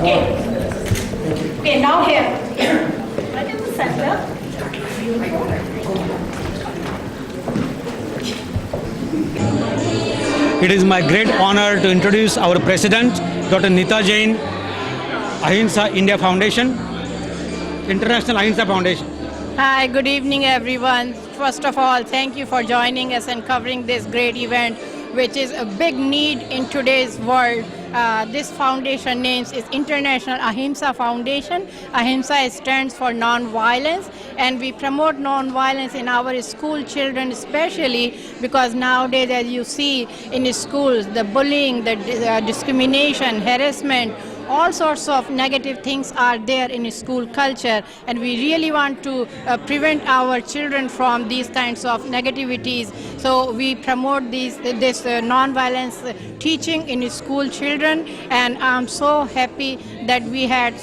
Okay. Okay, now here. Right in the center. It is my great honor to introduce our President, Dr. Nita Jain, Ahimsa India Foundation, International Ahimsa Foundation. Hi, good evening everyone. First of all, thank you for joining us and covering this great event, which is a big need in today's world. This foundation name is International Ahimsa Foundation. Ahimsa stands for non-violence, and we promote non-violence in our school children especially because nowadays, as you see in schools, the bullying, the discrimination, harassment, all sorts of negative things are there in school culture, and we really want to prevent our children from these kinds of negativities. So we promote this non-violence teaching in school children, and I'm so happy that we had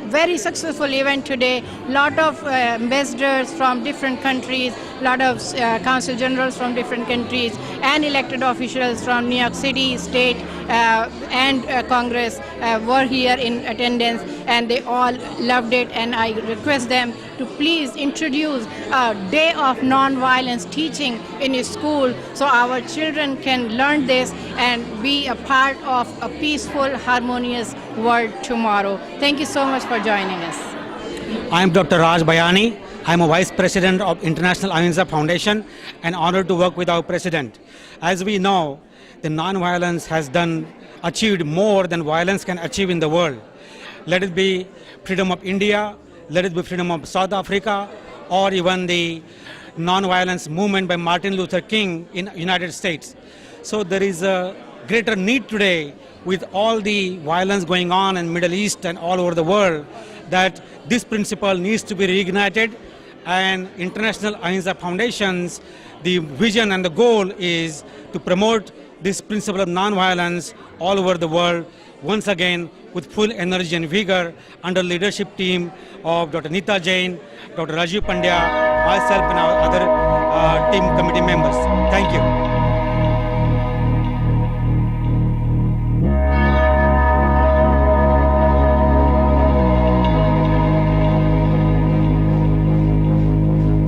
very successful event today. Lot of ambassadors from different countries, lot of council generals from different countries, and elected officials from New York City, state, and Congress were here in attendance, and they all loved it. And I request them to please introduce a day of non-violence teaching in school so our children can learn this and be a part of a peaceful, harmonious world tomorrow. Thank you so much for joining us. I am Dr. Raj Bayani. I am a Vice President of International Ahimsa Foundation and honored to work with our President. As we know, the non-violence has achieved more than violence can achieve in the world. Let it be freedom of India, let it be freedom of South Africa, or even the non-violence movement by Martin Luther King in United States. So there is a greater need today with all the violence going on in Middle East and all over the world that this principle needs to be reignited, and International Ahimsa Foundations, the vision and the goal is to promote this principle of non-violence all over the world, once again with full energy and vigor under leadership team of Dr. Nita Jain, Dr. Rajiv Pandya, myself and our other team committee members. Thank you.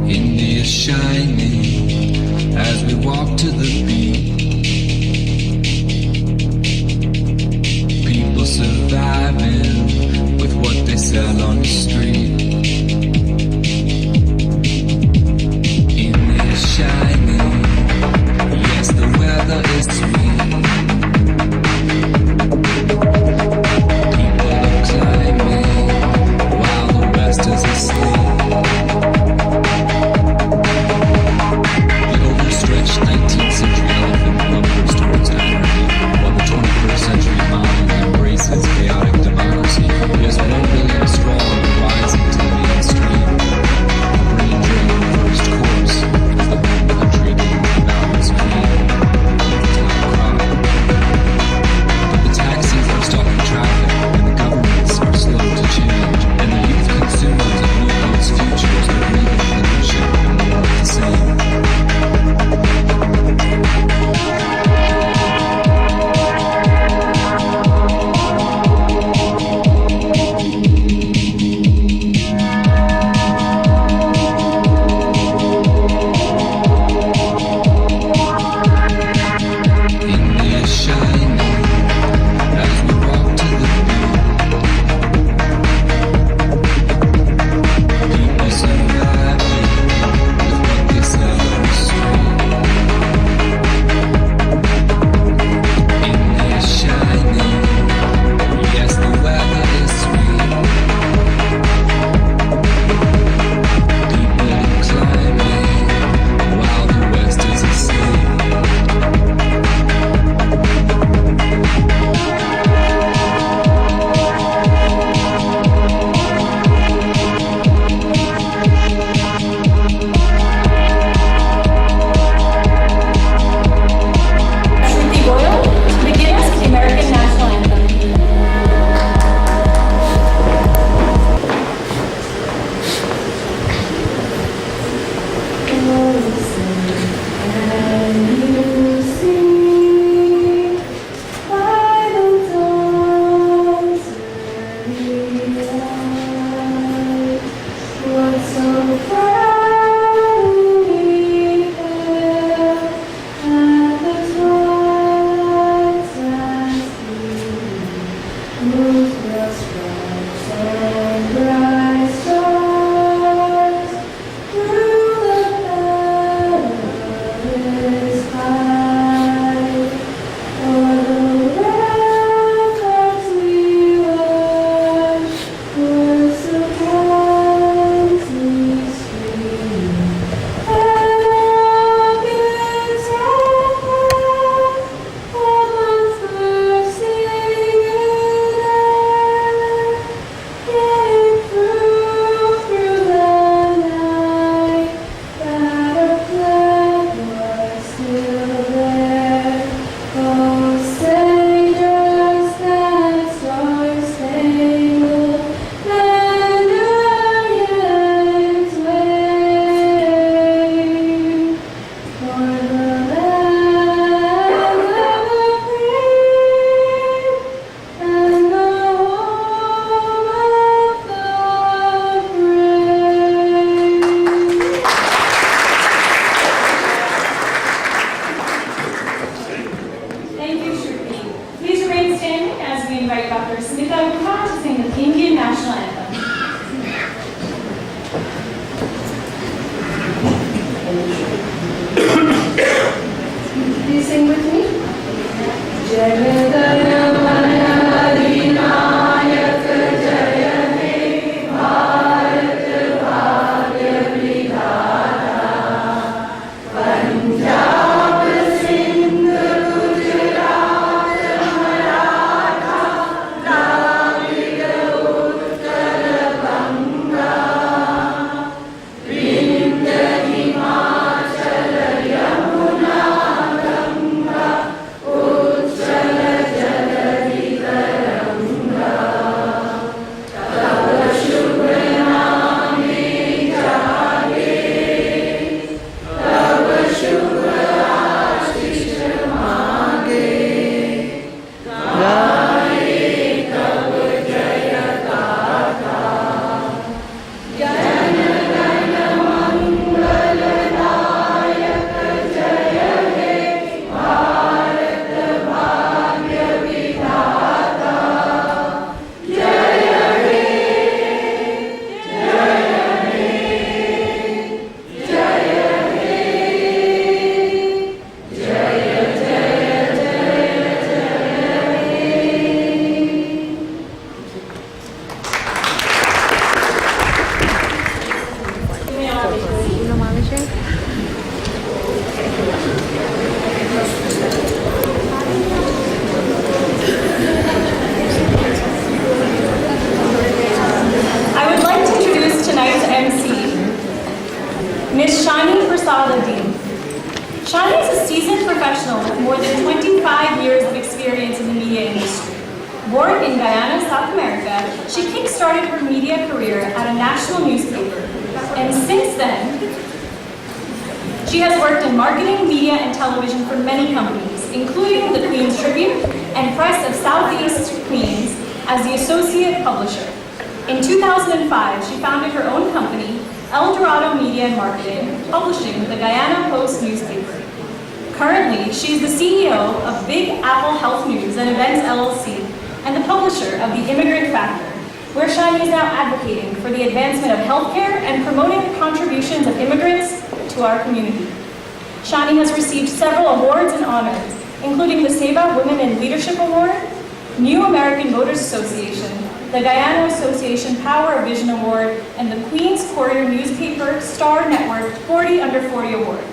India's shining as we walk to the beat. People surviving with what they sell on the street. India's shining sing with me? Ms. Shani Prasad-Dean. Shani is a seasoned professional with more than 25 years of experience in the media industry. Born in Guyana, South America, she kick-started her media career at a national newspaper, and since then, she has worked in marketing, media, and television for many companies, including the Queen's Tribune and Press of Southeast Queens as the associate publisher. In 2005, she founded her own company, El Dorado Media and Marketing, publishing the Guyana Post newspaper. Currently, she is the CEO of Big Apple Health News and Events LLC and the publisher of The Immigrant Factor, where Shani is now advocating for the advancement of healthcare and promoting the contributions of immigrants to our community. Shani has received several awards and honors, including the SEBA Women in Leadership Award, New American Voters Association, the Guyana Association Power of Vision Award, and the Queen's Courier Newspaper Star Network 40 Under 40 Award.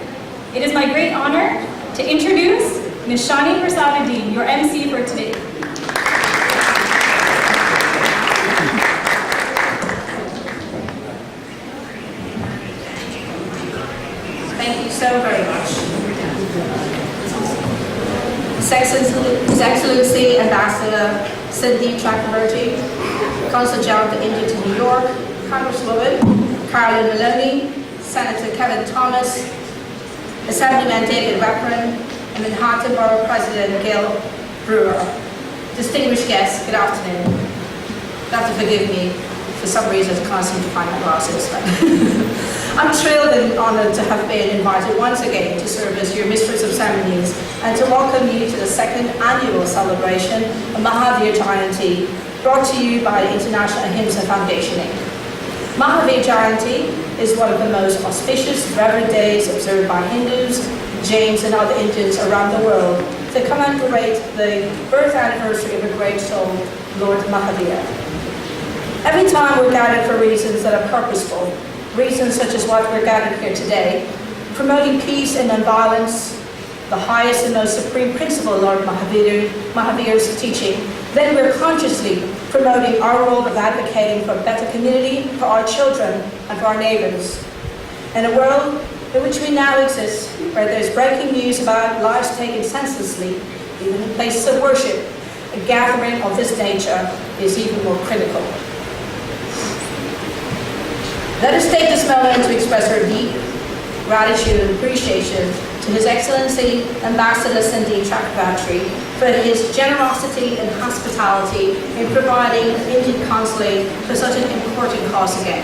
It is my great honor to introduce Ms. Shani Prasad-Dean, your MC for today. Thank you so very much. His Excellency Ambassador Cindy Chakraborty, Consul General of India to New York, Congresswoman Carolyn Maloney, Senator Kevin Thomas, Assemblyman David Weprin, and Manhattan Borough President Gail Brewer. Distinguished guests, good afternoon. You have to forgive me, for some reason I can't seem to find my glasses. I'm thrilled and honored to have been invited once again to serve as your Mistress of Ceremonies and to welcome you to the second annual celebration of Mahavir Jayanti, brought to you by the International Ahimsa Foundation. Mahavir Jayanti is one of the most auspicious reverend days observed by Hindus, Jains, and other Indians around the world to commemorate the birth anniversary of a great soul, Lord Mahavir. Every time we're gathered for reasons that are purposeful, reasons such as what we're gathered here today, promoting peace and nonviolence, the highest and most supreme principle of Lord Mahavir's teaching, then we're consciously promoting our role of advocating for a better community, for our children, and for our neighbors. In a world in which we now exist, where there's breaking news about lives taken senselessly, even in places of worship, a gathering of this nature is even more critical. Let us take this moment to express our deep gratitude and appreciation to His Excellency Ambassador Cindy Chakraborty for his generosity and hospitality in providing an Indian consulate for such an important cause again.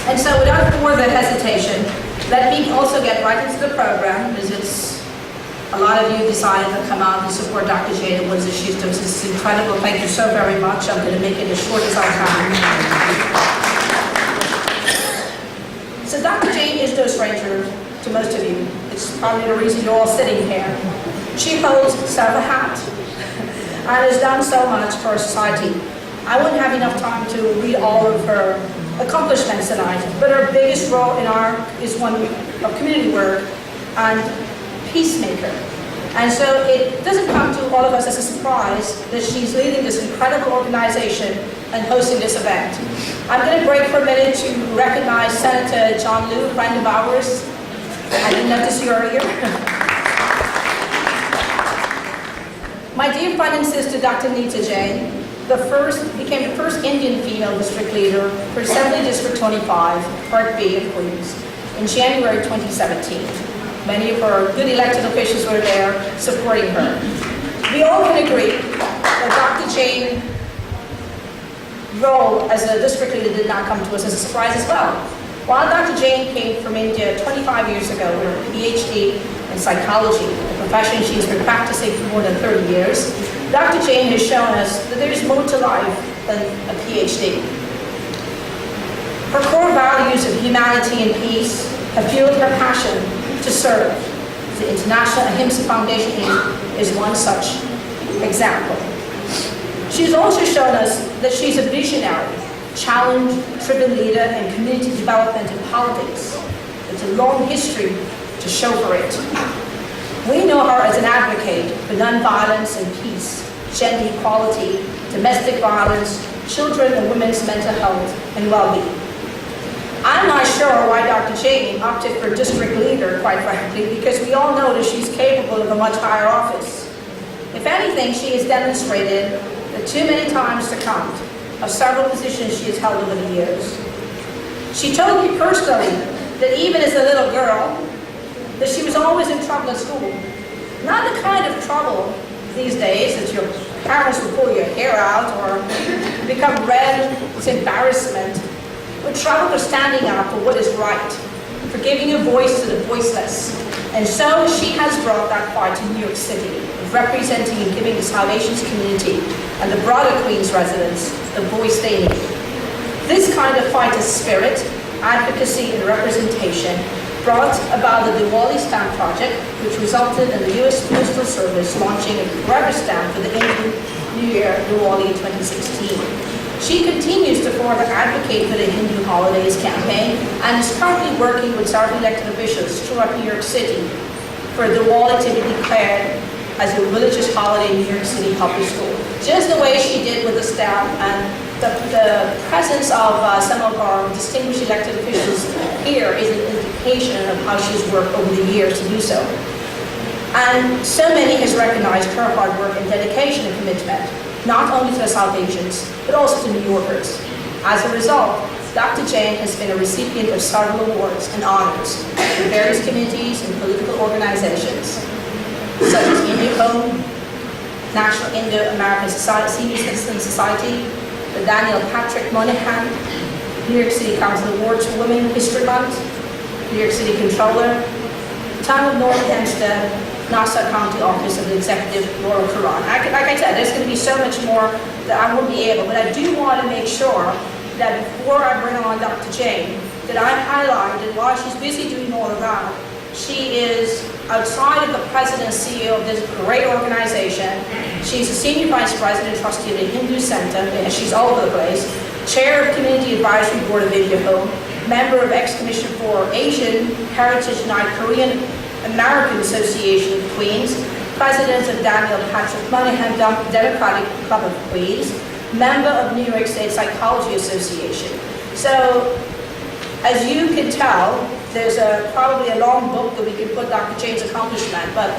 And so without further hesitation, let me also get right into the program, because a lot of you decided to come out and support Dr. Jada Woods as she's doing. This is incredible. Thank you so very much. I'm going to make it as short as I can. So Dr. Jane is no stranger to most of you. It's probably the reason you're all sitting here. She holds several hats and has done so much for our society. I wouldn't have enough time to read all of her accomplishments tonight, but her biggest role is one of community work and peacemaker. And so it doesn't come to all of us as a surprise that she's leading this incredible organization and hosting this event. I'm going to break for a minute to recognize Senator John Liu, a friend of ours. I didn't notice you earlier. My dear friend and sister, Dr. Neeta Jain, became the first Indian female district leader for Assembly District 25, Part B of Queens, in January 2017. Many of her good elected officials were there supporting her. We all can agree that Dr. Jain's role as a district leader did not come to us as a surprise as well. While Dr. Jain came from India 25 years ago with her PhD in psychology, a profession she's been practicing for more than 30 years, Dr. Jain has shown us that there's more to life than a PhD. Her core values of humanity and peace have fueled her passion to serve. The International Ahimsa Foundation is one such example. She's also shown us that she's a visionary, challenge-driven leader in community development and politics. It's a long history to show for it. We know her as an advocate for nonviolence and peace, gender equality, domestic violence, children and women's mental health and well-being. I'm not sure why Dr. Jain opted for district leader, quite frankly, because we all know that she's capable of a much higher office. If anything, she has demonstrated that too many times to count of several positions she has held over the years. She told me personally that even as a little girl, that she was always in trouble at school. Not the kind of trouble these days that your parents will pull your hair out or become red with embarrassment, but trouble for standing up for what is right, for giving a voice to the voiceless. And so she has brought that fight to New York City, representing and giving the Salvation's community and the broader Queens residents the voice they need. This kind of fighter spirit, advocacy and representation brought about the Diwali Stamp Project, which resulted in the U.S. Postal Service launching a rubber stamp for the Indian New Year, Diwali 2016. She continues to further advocate for the Hindu Holidays campaign and is currently working with several elected officials throughout New York City for Diwali to be declared as a religious holiday in New York City public school. Just the way she did with the stamp, and the presence of some of our distinguished elected officials here is an indication of how she's worked over the years to do so. And so many has recognized her hard work and dedication and commitment, not only to the South Asians, but also to New Yorkers. As a result, Dr. Jain has been a recipient of several awards and honors in various communities and political organizations, such as IndiaCo, National Indo-American Senior Citizen Society, the Daniel Patrick Moynihan, New York City Council Awards for Women History Month, New York City Controller, Town of North Hempstead, Nassau County Office of the Executive Laurel Quran. Like I said, there's going to be so much more that I won't be able, but I do want to make sure that before I bring on Dr. Jain, that I highlight that while she's busy doing all of that, she is outside of the president and CEO of this great organization. She's a senior vice president, trustee of the Hindu Center, and she's all over the place, chair of Community Advisory Board of IndiaCo, member of Ex-Commission for Asian Heritage and Korean American Association of Queens, president of Daniel Patrick Moynihan Democratic Club of Queens, member of New York State Psychology Association. So, as you can tell, there's probably a long book that we can put Dr. Jain's accomplishment, but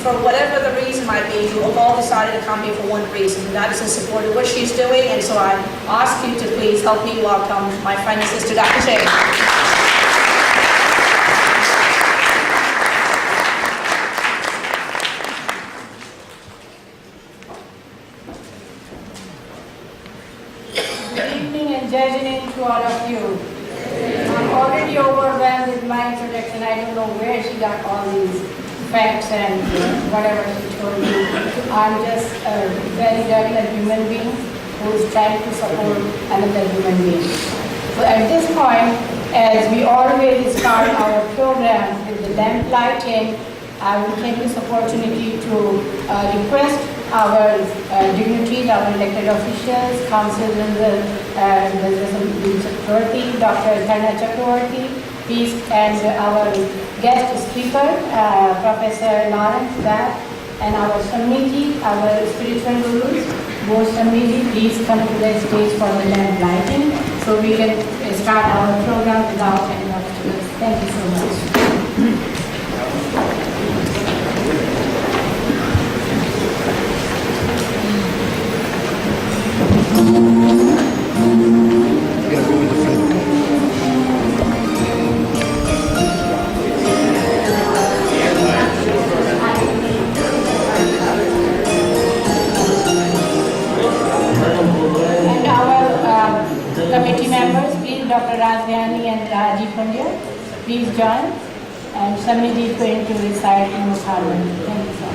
for whatever the reason might be, you have all decided to come here for one reason, and that is in support of what she's doing, and so I ask you to please help me welcome my friend and sister, Dr. Jain. To all of you. I'm already overwhelmed with my introduction. I don't know where she got all these facts and whatever she told you. I'm just a very regular human being who is trying to support another human being. So at this point, as we always start our program with the lamp lighting, I will take this opportunity to request our dignitaries, our elected officials, council members, Chakravarti, Dr. Dharna Chakravarti, please, and our guest speaker, Professor Lawrence Bath, and our Samiji, our spiritual gurus, both Samiji, please come to the stage for the lamp lighting so we can start our program without any obstacles. Thank you so much. And our committee members, please, Dr. Raj Bayani and Rajiv Pandya, please join. And Samiji is going to recite in Harmony. Thank you so much.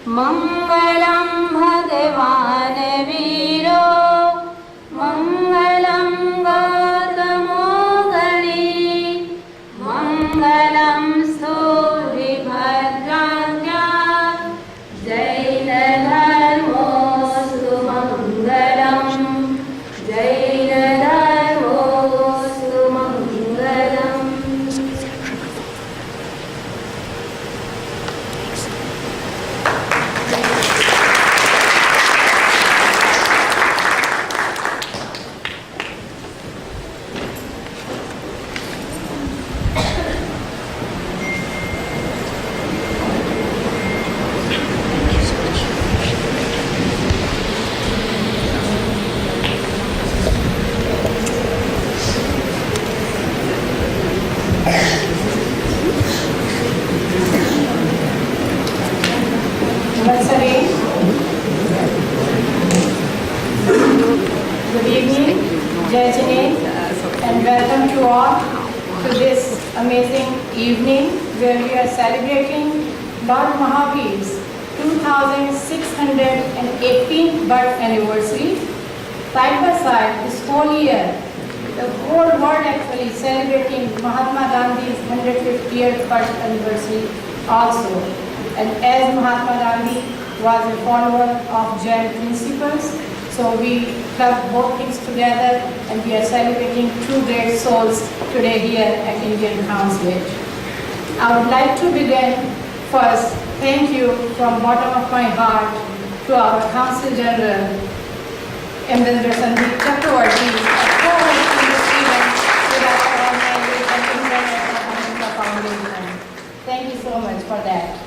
Mangalam Bhagavan Viro Mangalam Gautamo Gali Mangalam Suribhadraja Jai Jane, and welcome to all to this amazing evening where we are celebrating Lord Mahavir's 2618th birth anniversary. Side by side, this whole year, the whole world actually celebrating Mahatma Gandhi's 150th birth anniversary also. And as Mahatma Gandhi was a follower of Jain principles, so we club both things together and we are celebrating two great souls today here at Indian Consulate. I would like to begin first, thank you from bottom of my heart to our Consul General, Ambassador Sandeep Chakravarti, co-hosting this event with our organization, International Ahimsa Foundation. Thank you so much for that.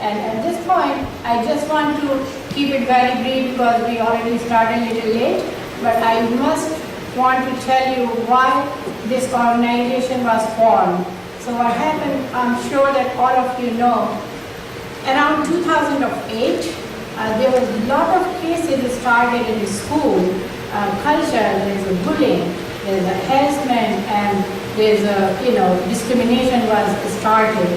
And at this point, I just want to keep it very brief because we already started a little late, but I must want to tell you why this organization was formed. So what happened, I'm sure that all of you know, around 2008, there was a lot of cases started in the school culture. There's a bullying, there's a harassment, and there's a discrimination was started.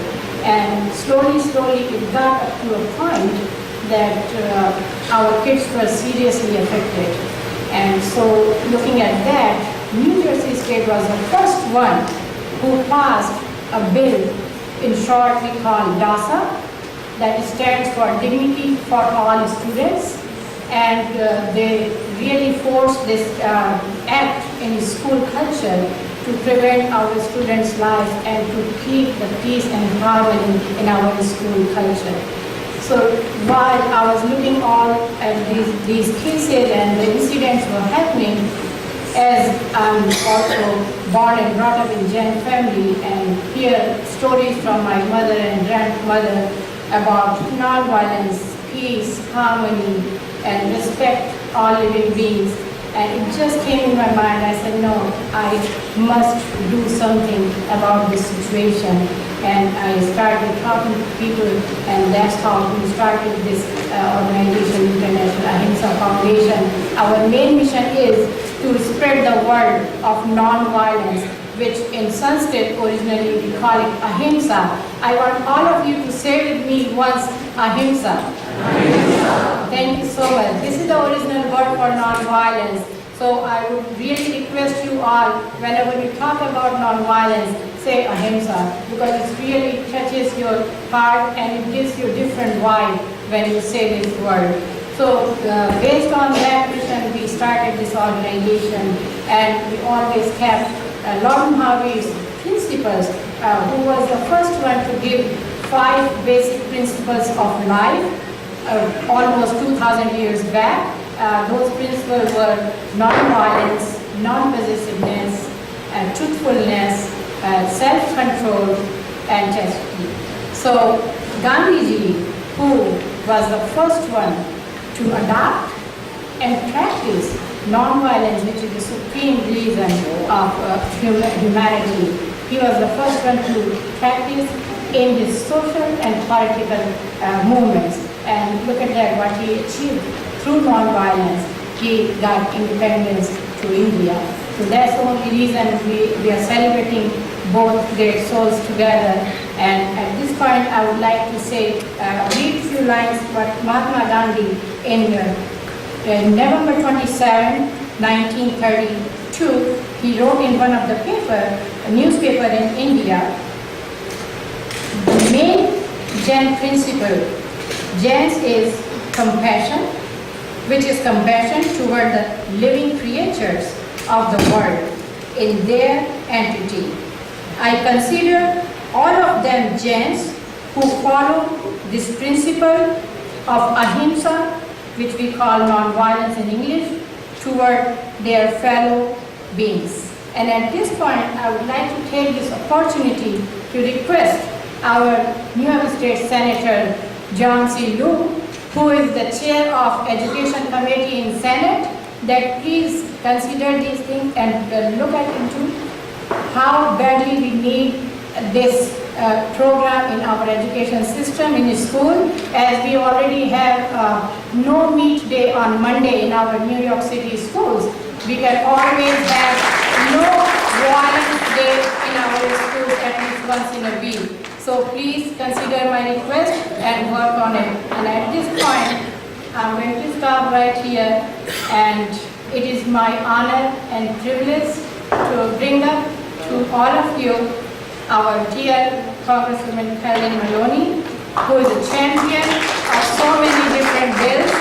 And slowly it got up to a point that our kids were seriously affected. And so looking at that, New Jersey State was the first one who passed a bill, in short we call DASA, that stands for Dignity for All Students. And they really forced this act in school culture to prevent our students' lives and to keep the peace and harmony in our school culture. So while I was looking all at these cases and the incidents were happening, as I'm also born and brought up in Jain family and hear stories from my mother and grandmother about non-violence, peace, harmony, and respect all living beings. And it just came in my mind. I said, no, I must do something about this situation. And I started talking to people, and that's how we started this organization, International Ahimsa Foundation. Our main mission is to spread the word of non-violence, which in Sanskrit originally we call it Ahimsa. I want all of you to say with me once, Ahimsa. Ahimsa. Thank you so much. This is the original word for non-violence. So I would really request you all, whenever you talk about non-violence, say Ahimsa, because it really touches your heart and it gives you a different vibe when you say this word. So based on that mission, we started this organization, and we always kept Lord Mahavir's principles, who was the first one to give 5 basic principles of life, almost 2,000 years back. Those principles were non-violence, non-possessiveness, truthfulness, self-control, and chastity. So Gandhiji, who was the first one to adopt and practice non-violence, which is the supreme reason of humanity, he was the first one to practice in his social and political movements. And look at that, what he achieved through non-violence. He got independence to India. So that's the only reason we are celebrating both great souls together. And at this point, I would like to say, read a few lines what Mahatma Gandhi in November 27, 1932, he wrote in one of the newspaper in India, the main Jain principle, Jains is compassion, which is compassion toward the living creatures of the world in their entity. I consider all of them Jains who follow this principle of Ahimsa, which we call non-violence in English, toward their fellow beings. And at this point, I would like to take this opportunity to request our New York State Senator John C. Liu, who is the chair of Education Committee in Senate, that please consider these things and look at into how badly we need this program in our education system in school, as we already have no meat day on Monday in our New York City schools. we can always have no violence day in our schools at least once in a week. So please consider my request and work on it. And at this point, I'm going to stop right here, and it is my honor and privilege to bring up to all of you our dear Congresswoman Carolyn Maloney, who is a champion of so many different bills.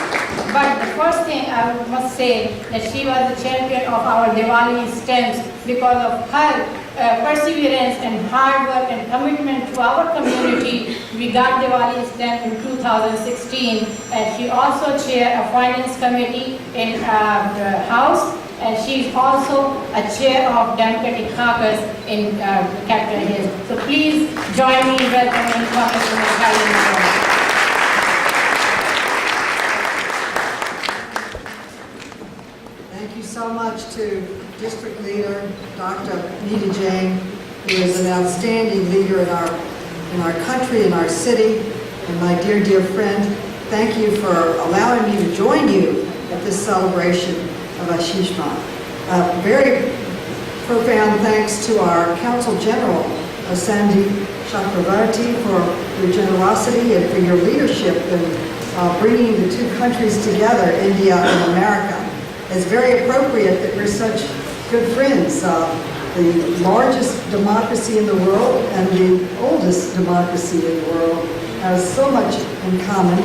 But the first thing I must say that she was the champion of our Diwali stamps because of her perseverance and hard work and commitment to our community. We got Diwali stamp in 2016, and she also chaired a finance committee in the House, and she is also a chair of Democratic Caucus in Capitol Hill. So please join me in welcoming Congresswoman Carolyn Maloney. Thank you so much to District Leader Dr. Nita Jain, who is an outstanding leader in our country, in our city, and my dear, dear friend. Thank you for allowing me to join you at this celebration of Ahimsa. Very profound thanks to our Council General, Sandeep Chakravarti, for your generosity and for your leadership in bringing the two countries together, India and America. It's very appropriate that we're such good friends. The largest democracy in the world and the oldest democracy in the world has so much in common.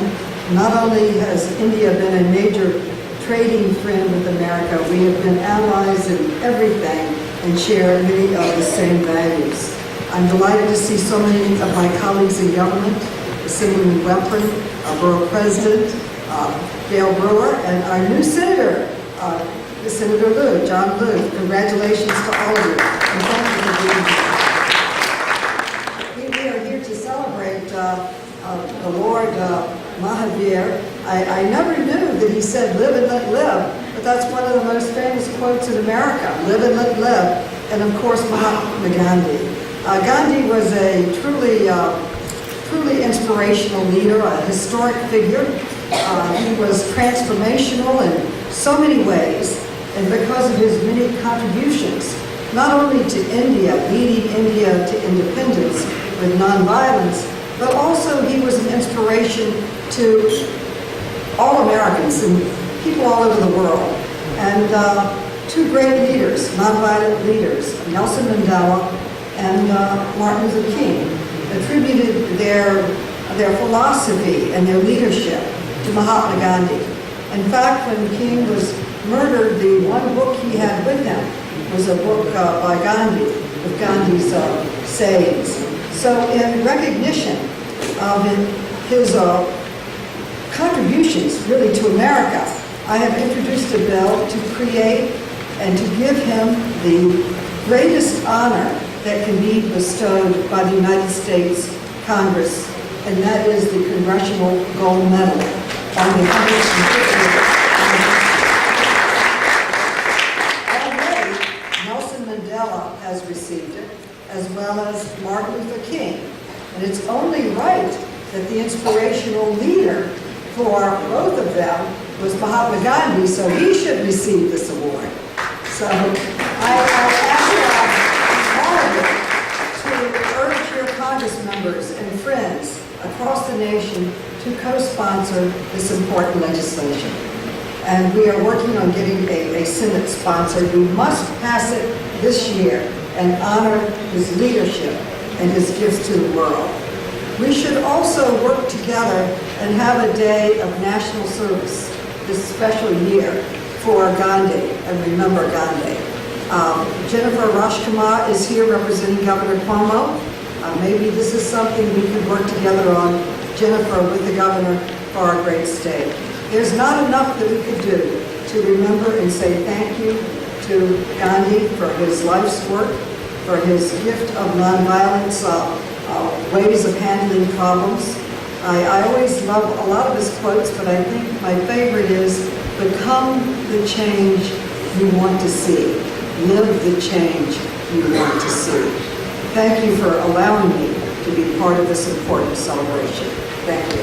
Not only has India been a major trading friend with America, we have been allies in everything and share many of the same values. I'm delighted to see so many of my colleagues in government, Assemblyman Weprin, our Borough President, Dale Brewer, and our new Senator, Senator Liu, John Liu. Congratulations to all of you, and thank you for being here. We are here to celebrate the Lord Mahavir. I never knew that he said live and let live, but that's one of the most famous quotes in America, live and let live, and of course Mahatma Gandhi. Gandhi was a truly inspirational leader, a historic figure. He was transformational in so many ways, and because of his many contributions, not only to India, leading India to independence with nonviolence, but also he was an inspiration to all Americans and people all over the world. And two great leaders, nonviolent leaders, Nelson Mandela and Martin Luther King, attributed their philosophy and their leadership to Mahatma Gandhi. In fact, when King was murdered, the one book he had with him was a book by Gandhi, with Gandhi's sayings. So in recognition of his contributions really to America, I have introduced a bill to create and to give him the greatest honor that can be bestowed by the United States Congress, and that is the Congressional Gold Medal on the 150th. Already, Nelson Mandela has received it, as well as Martin Luther King. And it's only right that the inspirational leader for both of them was Mahatma Gandhi, so he should receive this award. So I ask all of you to urge your Congress members and friends across the nation to co-sponsor this important legislation. And we are working on getting a Senate sponsor. We must pass it this year and honor his leadership and his gifts to the world. We should also work together and have a day of national service this special year for Gandhi, and remember Gandhi. Jennifer Rajkumar is here representing Governor Cuomo. Maybe this is something we could work together on, Jennifer, with the governor for our great state. There's not enough that we could do to remember and say thank you to Gandhi for his life's work, for his gift of nonviolence, ways of handling problems. I always love a lot of his quotes, but I think my favorite is, become the change you want to see. Live the change you want to see. Thank you for allowing me to be part of this important celebration. Thank you.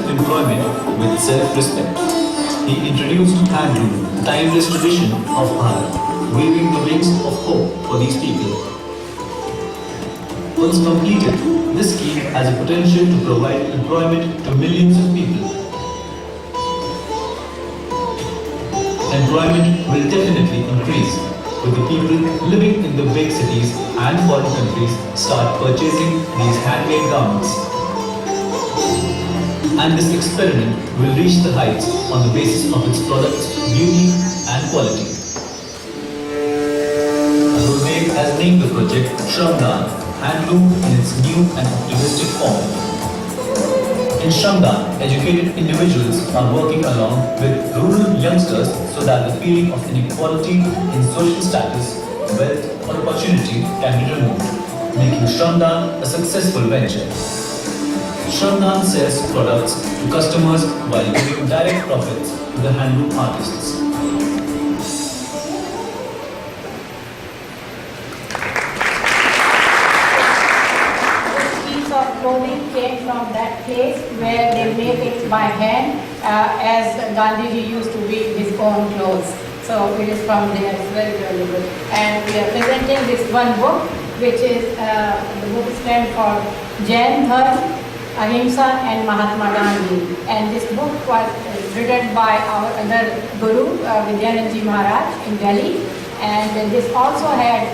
self-employment with self-respect. He introduced handloom, the timeless tradition of Bharat, waving the wings of hope for these people. Once completed, this scheme has a potential to provide employment to millions of people. Employment will definitely increase with the people living in the big cities and foreign countries start purchasing these handmade garments. And this experiment will reach the heights on the basis of its products' beauty and quality. Gurdev has named the project Shramdan, handloom in its new and optimistic form. In Shramdan, educated individuals are working along with rural youngsters so that the feeling of inequality in social status, wealth or opportunity can be removed, making Shramdan a successful venture. Shramdan sells products to customers while giving direct profits to the handloom artists. Clothing came from that place where they make it by hand, as Gandhiji used to weave his own clothes. So it is from there. It's very, very good. And we are presenting this one book, which is the book stands for Jain Dharma, Ahimsa and Mahatma Gandhi. And this book was written by our other Guru, Vidyananji Maharaj in Delhi. And this also had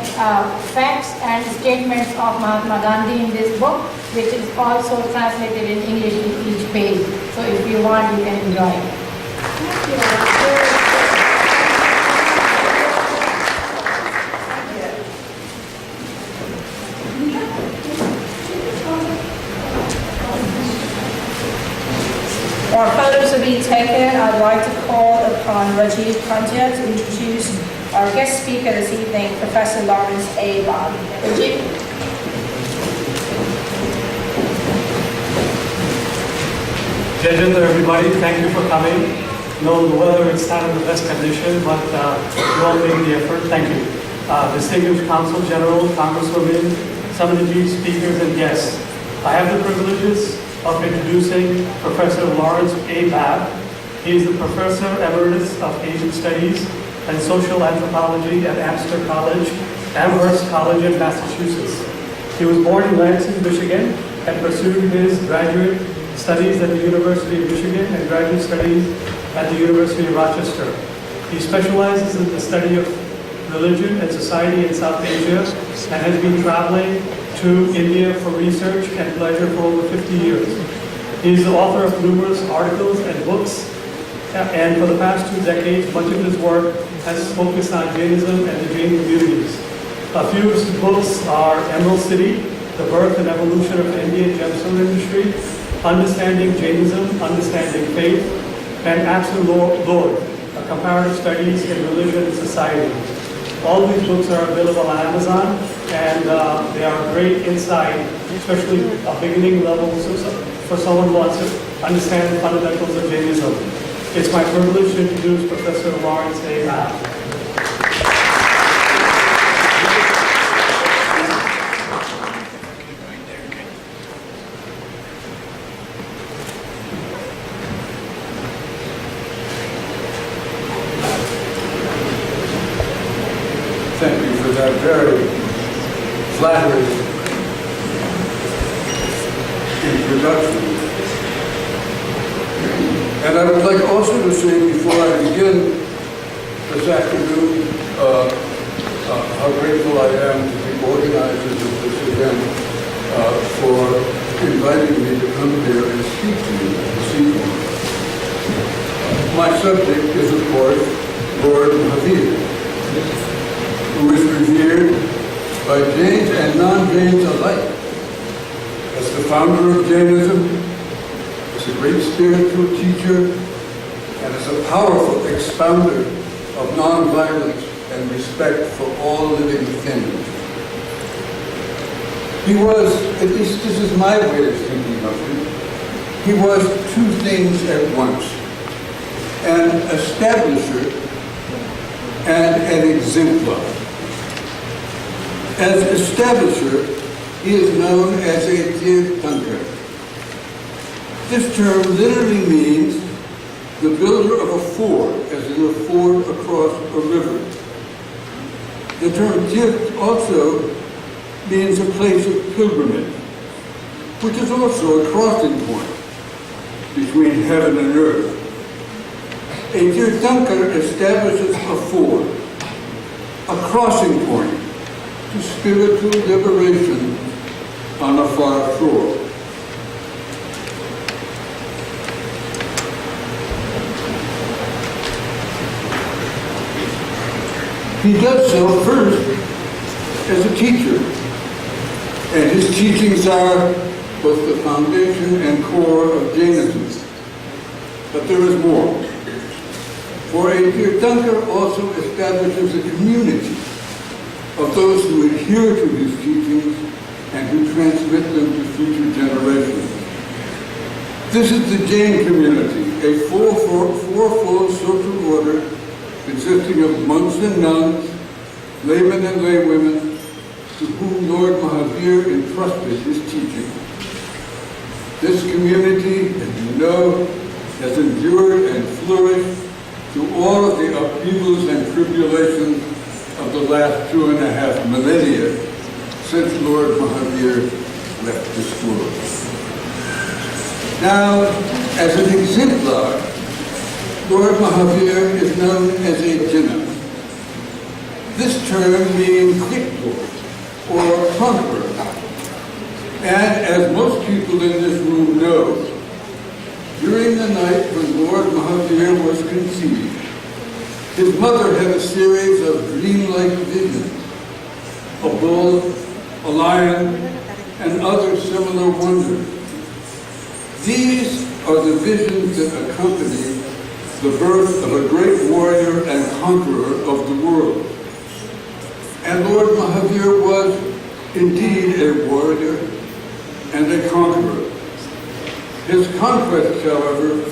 facts and statements of Mahatma Gandhi in this book, which is also translated in English in each page. So if you want, you can enjoy it. While photos are being taken, I'd like to call upon Rajiv Pandya to introduce our guest speaker this evening, Professor Lawrence A. Bob. Rajiv? Jayendra, everybody, thank you for coming. No, the weather is not in the best condition, but you all made the effort. Thank you. Distinguished Consul General, Congresswomen, some of the chief speakers and guests. I have the privileges of introducing Professor Lawrence A. Babb. He is the Professor Emeritus of Asian Studies and Social Anthropology at Amherst College in Massachusetts. He was born in Lansing, Michigan, and pursued his graduate studies at the University of Michigan and graduate studies at the University of Rochester. He specializes in the study of religion and society in South Asia and has been traveling to India for research and pleasure for over 50 years. He is the author of numerous articles and books, and for the past 2 decades, much of his work has focused on Jainism and the Jain communities. A few of his books are Emerald City, The Birth and Evolution of the Indian Gemstone Industry, Understanding Jainism, Understanding Faith, and Absolute Lord, a comparative studies in religion and society. All these books are available on Amazon, and they are great insight, especially a beginning level for someone who wants to understand the fundamentals of Jainism. It's my privilege to introduce Professor Lawrence A. Babb. Thank you for that very flattering introduction. And I would like also to say before I begin this afternoon how grateful I am to the organizers of this event for inviting me to come here and speak to you this evening. My subject is, of course, Lord Mahavir, who is revered by Jains and non-Jains alike as the founder of Jainism, as a great spiritual teacher, and as a powerful expounder of non-violence and respect for all living things. He was, at least this is my way of thinking of him, he was 2 things at once: an establisher and an exemplar. As establisher, he is known as a Tirthankar. This term literally means the builder of a ford, as in a ford across a river. The term Tirth also means a place of pilgrimage, which is also a crossing point between heaven and earth. A Tirthankar establishes a ford, a crossing point to spiritual liberation on a far shore. He does so first as a teacher, and his teachings are both the foundation and core of Jainism. But there is more. For a Tirthankar also establishes a community of those who adhere to his teachings and who transmit them to future generations. This is the Jain community, a fourfold social order consisting of monks and nuns, laymen and laywomen, to whom Lord Mahavir entrusted his teaching. This community, as you know, has endured and flourished through all of the upheavals and tribulations of the last 2.5 millennia since Lord Mahavir left this world. Now, as an exemplar, Lord Mahavir is known as a Jinnah. This term means victor or conqueror. And as most people in this room know, during the night when Lord Mahavir was conceived, his mother had a series of dreamlike visions, a bull, a lion, and other similar wonders. These are the visions that accompany the birth of a great warrior and conqueror of the world. And Lord Mahavir was indeed a warrior and a conqueror. His conquests, however,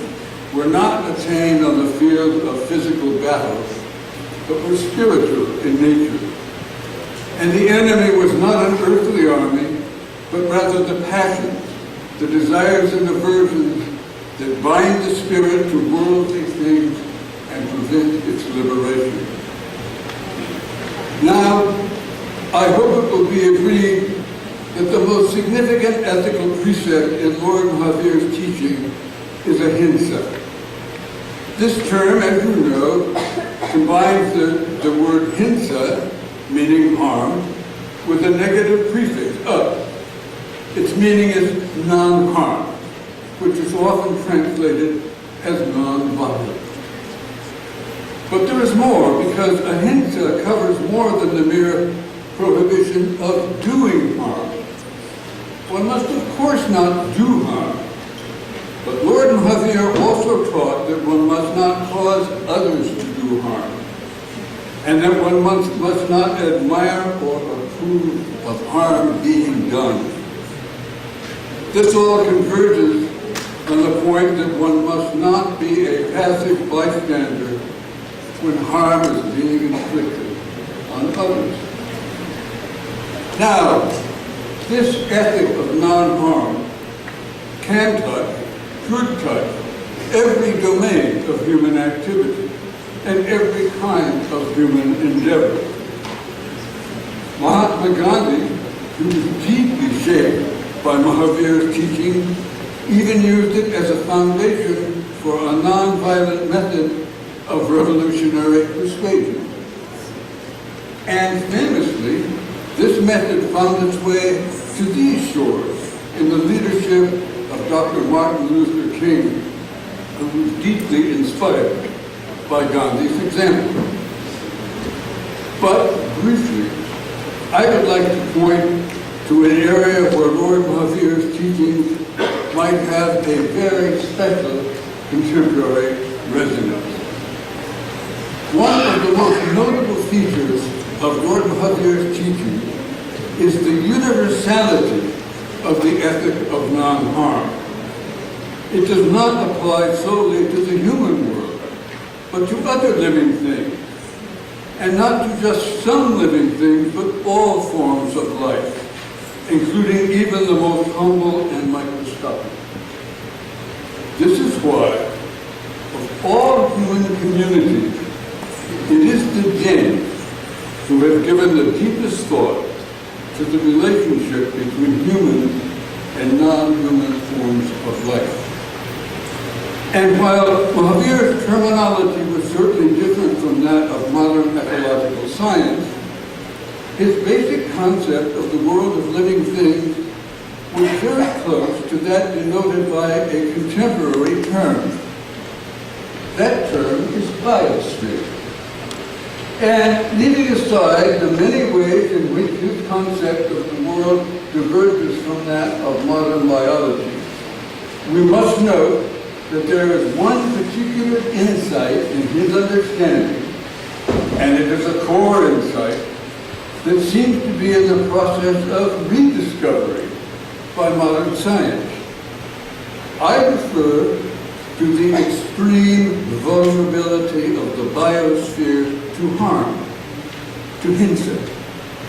were not attained on the field of physical battle, but were spiritual in nature. And the enemy was not an earthly army, but rather the passions, the desires and aversions that bind the spirit to worldly things and prevent its liberation. Now, I hope it will be agreed that the most significant ethical precept in Lord Mahavir's teaching is Ahimsa. This term, as you know, combines the word hinsa, meaning harm, with a negative prefix, up. Its meaning is non-harm, which is often translated as non-violence. But there is more, because ahimsa covers more than the mere prohibition of doing harm. One must, of course, not do harm. But Lord Mahavir also taught that one must not cause others to do harm, and that one must not admire or approve of harm being done. This all converges on the point that one must not be a passive bystander when harm is being inflicted on others. Now, this ethic of non-harm can touch, should touch, every domain of human activity and every kind of human endeavor. Mahatma Gandhi, who was deeply shaped by Mahavir's teaching, even used it as a foundation for a non-violent method of revolutionary persuasion. And famously, this method found its way to these shores in the leadership of Dr. Martin Luther King, who was deeply inspired by Gandhi's example. But briefly, I would like to point to an area where Lord Mahavir's teachings might have a very special contemporary resonance. One of the most notable features of Lord Mahavir's teaching is the universality of the ethic of non-harm. It does not apply solely to the human world, but to other living things, and not to just some living things, but all forms of life, including even the most humble and microscopic. This is why, of all human communities, it is the Jains who have given the deepest thought to the relationship between human and non-human forms of life. And while Mahavir's terminology was certainly different from that of modern ecological science, his basic concept of the world of living things was very close to that denoted by a contemporary term. That term is biosphere. And leaving aside the many ways in which his concept of the world diverges from that of modern biology, we must note that there is one particular insight in his understanding, and it is a core insight, that seems to be in the process of rediscovery by modern science. I refer to the extreme vulnerability of the biosphere to harm, to Ahimsa,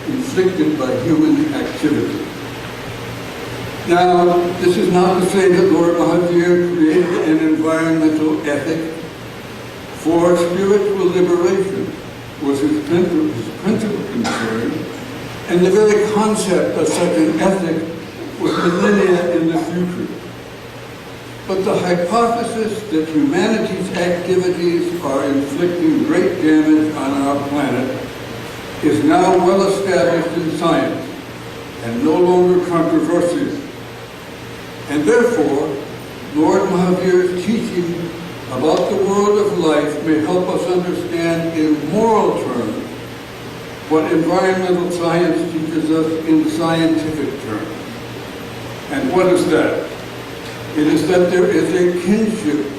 inflicted by human activity. Now, this is not to say that Lord Mahavir created an environmental ethic, for spiritual liberation was his principal concern, and the very concept of such an ethic was millennia in the future. But the hypothesis that humanity's activities are inflicting great damage on our planet is now well established in science and no longer controversial. And therefore, Lord Mahavir's teaching about the world of life may help us understand in moral terms what environmental science teaches us in scientific terms. And what is that? It is that there is a kinship.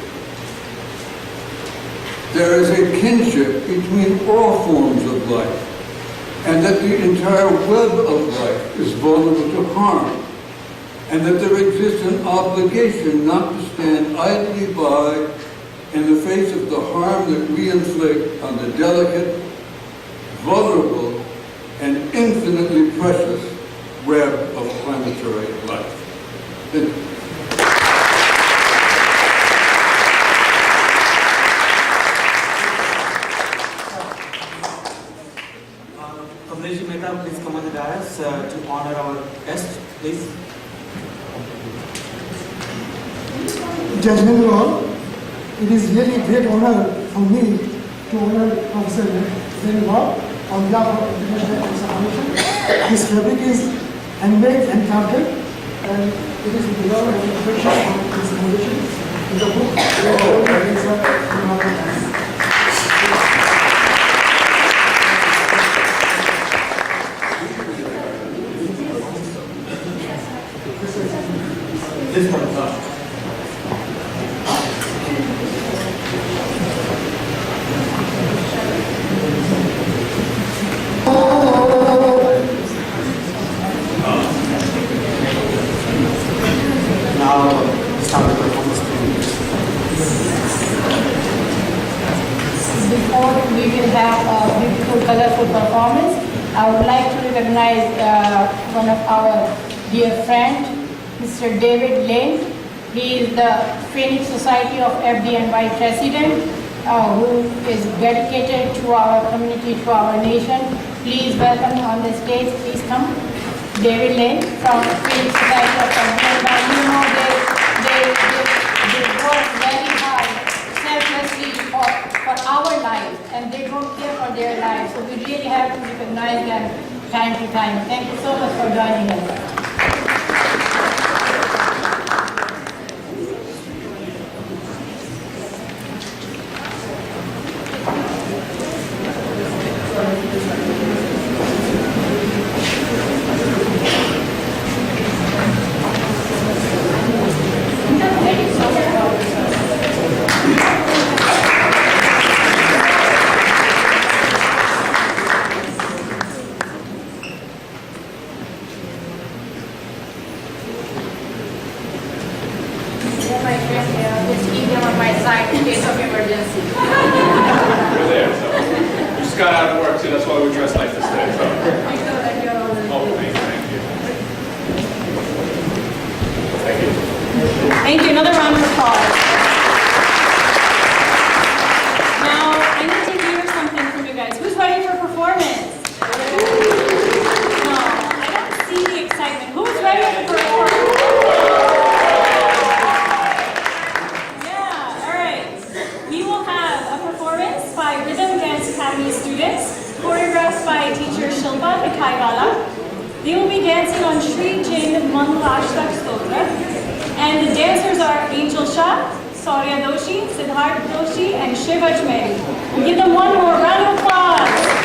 There is a kinship between all forms of life, and that the entire web of life is vulnerable to harm, and that there exists an obligation not to stand idly by in the face of the harm that we inflict on the delicate, vulnerable, and infinitely precious web of planetary life. Please come on the dais to honor our guest, please. Judgment all, it is really a great honor for me to honor Professor Zenwar on behalf of International Ahimsa Foundation. This fabric is handmade and crafted, and it is the love and affection of this foundation in the book Lord Ahimsa. This one first. Now start the performance. Before we will have a beautiful, colorful performance, I would like to recognize one of our dear friends, Mr. David Lane. He is the Phoenix Society of FDNY President, who is dedicated to our community, to our nation. Please welcome on the stage. Please come. David Lane from Phoenix Society of FDNY. You know, they work very hard, selflessly for our lives, and they don't care for their lives. So we really have to recognize them time to time. Thank you so much for joining us. Thank you. Another round of applause. Academy students, choreographed by teacher Shilpa Mikhaigala. They will be dancing on Shri Jain Mangalashtak Stotra. And the dancers are Angel Shah, Saurya Doshi, Siddharth Doshi, and Shiv Ajmeri. We'll give them one more round of applause.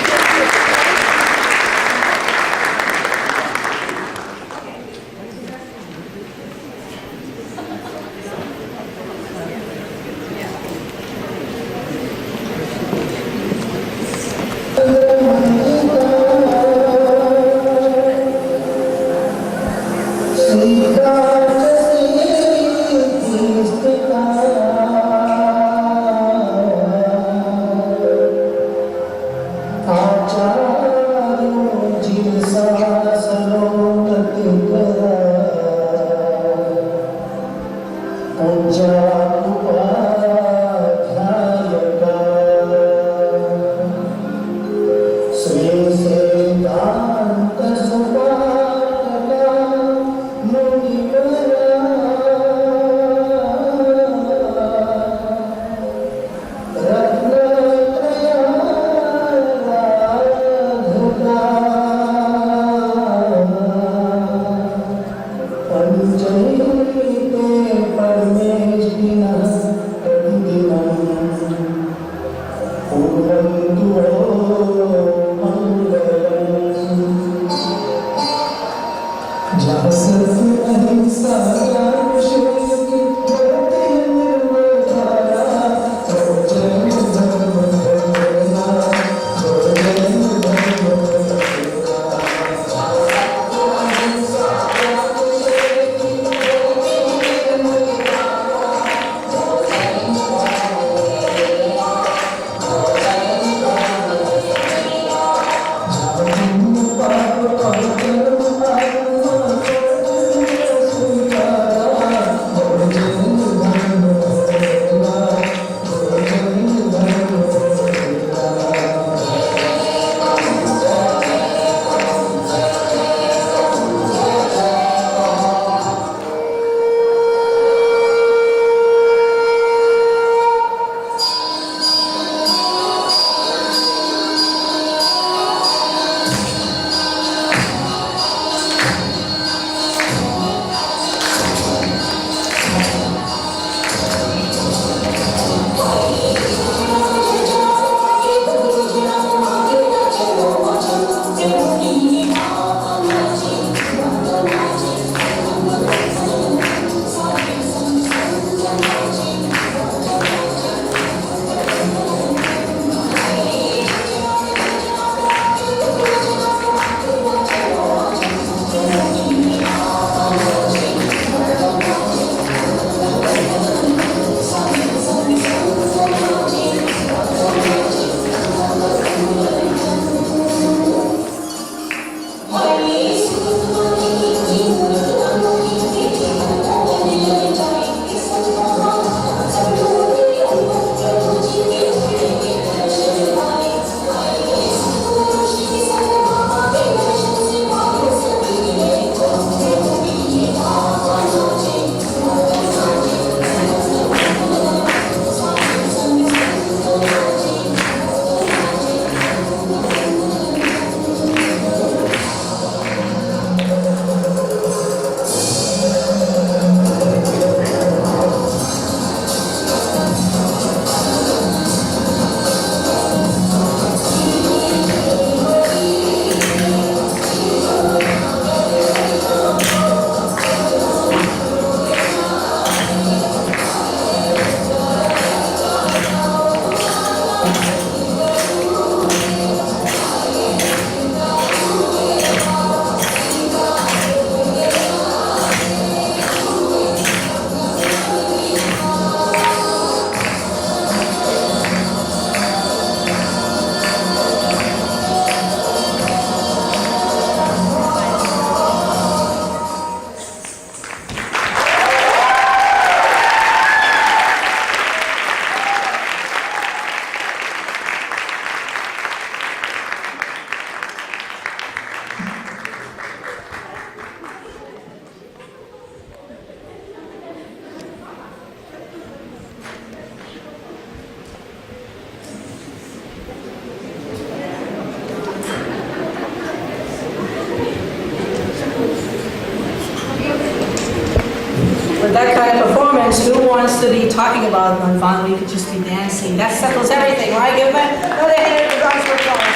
course, who wants to be talking about nonviolence? We could just be dancing. That settles everything, right? Give them another hand of round of applause.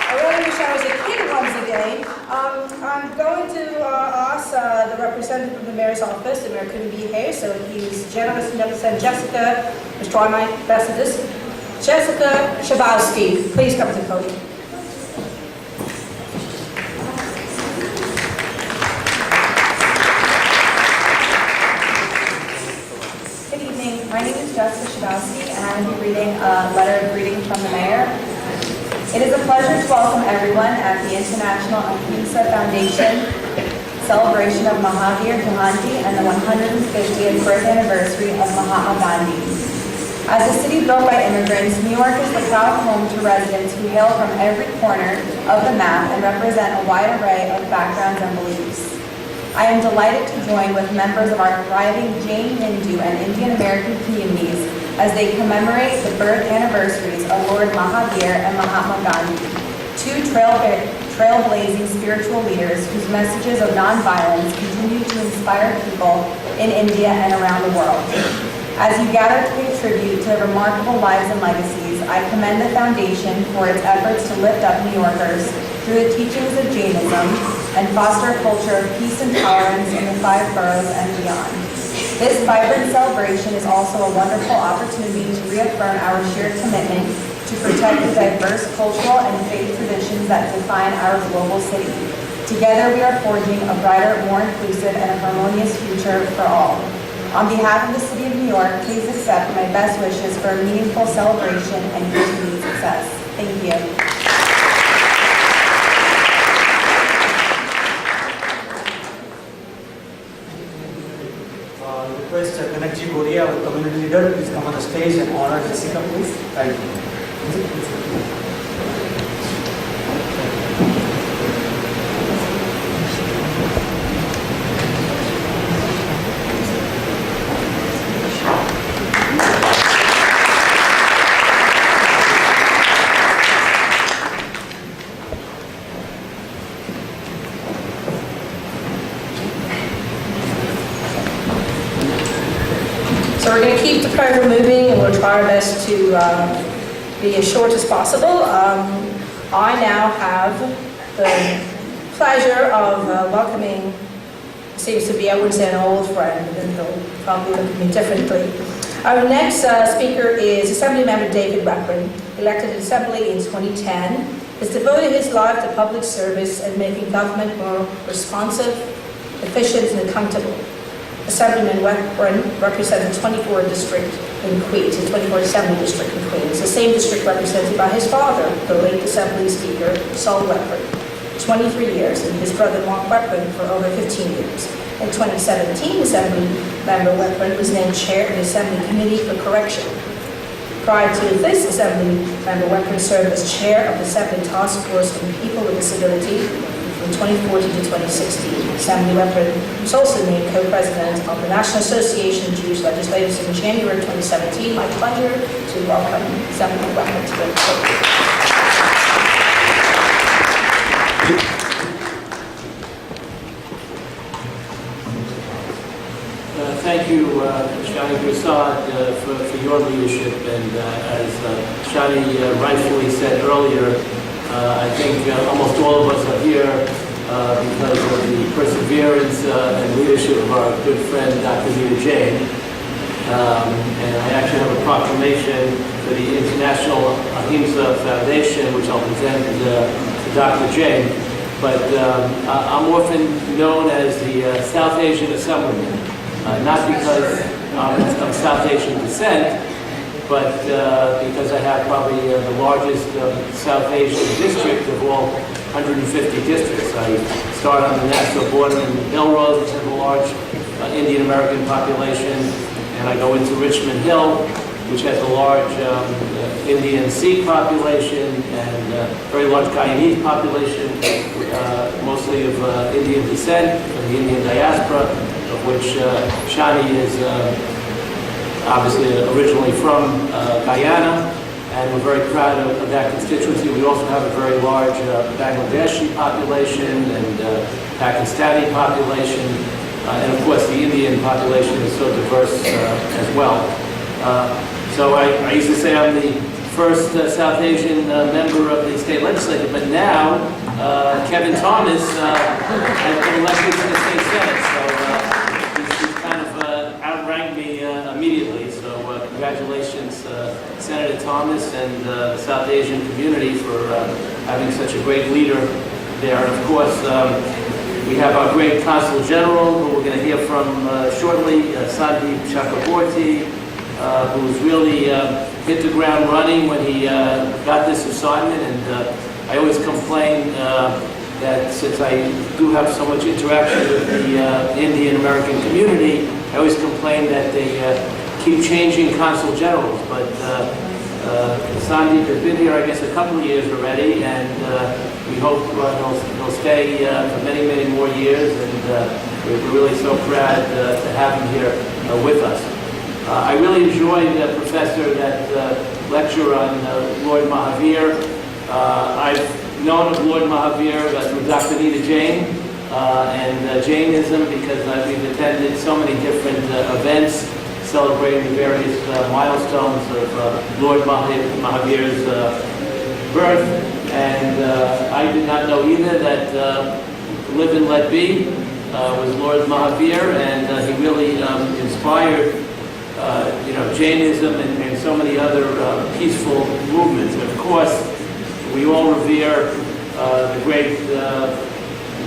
I really wish I was a kid once again. I'm going to ask the representative of the mayor's office. The mayor couldn't be here, so he's generous enough to send Jessica, let's try my best at this, Jessica Shabowski. Please come to the podium. My name is Jessica Shabowski, and I will be reading a letter of greeting from the mayor. It is a pleasure to welcome everyone at the International Ahimsa Foundation celebration of Mahatma Gandhi and the 150th birth anniversary of Mahatma Gandhi. As a city built by immigrants, New York is the proud home to residents who hail from every corner of the map and represent a wide array of backgrounds and beliefs. I am delighted to join with members of our thriving Jain, Hindu, and Indian American communities as they commemorate the birth anniversaries of Lord Mahavir and Mahatma Gandhi, two trailblazing spiritual leaders whose messages of nonviolence continue to inspire people in India and around the world. As you gather to pay tribute to their remarkable lives and legacies, I commend the Foundation for its efforts to lift up New Yorkers through the teachings of Jainism and foster a culture of peace and tolerance in the 5 boroughs and beyond. This vibrant celebration is also a wonderful opportunity to reaffirm our shared commitment to protect the diverse cultural and faith traditions that define our global city. Together we are forging a brighter, more inclusive, and a harmonious future for all. On behalf of the City of New York, please accept my best wishes for a meaningful celebration and continued success. Thank you. Request Kanakji Goria, our community leader, please come on the stage and honor Jessica, please. Thank you. So we're going to keep the program moving, and we'll try our best to be as short as possible. I now have the pleasure of welcoming, seems to be, I wouldn't say an old friend, but then he'll probably look at me differently. Our next speaker is Assemblymember David Weprin, elected to Assembly in 2010. Has devoted his life to public service and making government more responsive, efficient, and accountable. Assemblyman Weprin represents the 24th district in Queens, the 24th Assembly district in Queens, the same district represented by his father, the late Assembly Speaker, Saul Weprin, 23 years, and his brother Mark Weprin for over 15 years. In 2017, Assemblymember Weprin was named chair of the Assembly Committee for Correction. Prior to this, Assemblymember Weprin served as chair of the Assembly Task Force on People with Disability from 2014 to 2016. Assembly Weprin was also named co-president of the National Association of Jewish Legislators in January 2017. My pleasure to welcome Assemblyman Weprin to the podium. Thank you, Shani Prasad, for your leadership. And as Shani rightfully said earlier, I think almost all of us are here because of the perseverance and leadership of our good friend, Dr. Nita Jain. And I actually have a proclamation for the International Ahimsa Foundation, which I'll present to Dr. Jain. But I'm often known as the South Asian Assemblyman, not because I'm of South Asian descent, but because I have probably the largest South Asian district of all 150 districts. I start on the national border in Mill Road, which has a large Indian American population, and I go into Richmond Hill, which has a large Indian Sikh population and very large Guyanese population, mostly of Indian descent, from the Indian diaspora, of which Shani is obviously originally from Guyana, and we're very proud of that constituency. We also have a very large Bangladeshi population and Pakistani population, And of course, the Indian population is so diverse as well. So I used to say I'm the first South Asian member of the state legislature, but now Kevin Thomas has been elected to the state senate, so he's kind of outranked me immediately. So congratulations, Senator Thomas and the South Asian community for having such a great leader there. And of course, we have our great Consul General, who we're going to hear from shortly, Sandeep Chakraborty, who's really hit the ground running when he got this assignment. And I always complain that since I do have so much interaction with the Indian American community, I always complain that they keep changing Consul Generals. But Sandeep has been here, I guess, a couple of years already, and we hope he'll stay for many, many more years, and we're really so proud to have him here with us. I really enjoyed, Professor, that lecture on Lord Mahavir. I've known of Lord Mahavir through Dr. Nita Jain and Jainism, because we've attended so many different events celebrating the various milestones of Lord Mahavir's birth. And I did not know either that Live and Let Be was Lord Mahavir, and he really inspired Jainism and so many other peaceful movements. And of course, we all revere the great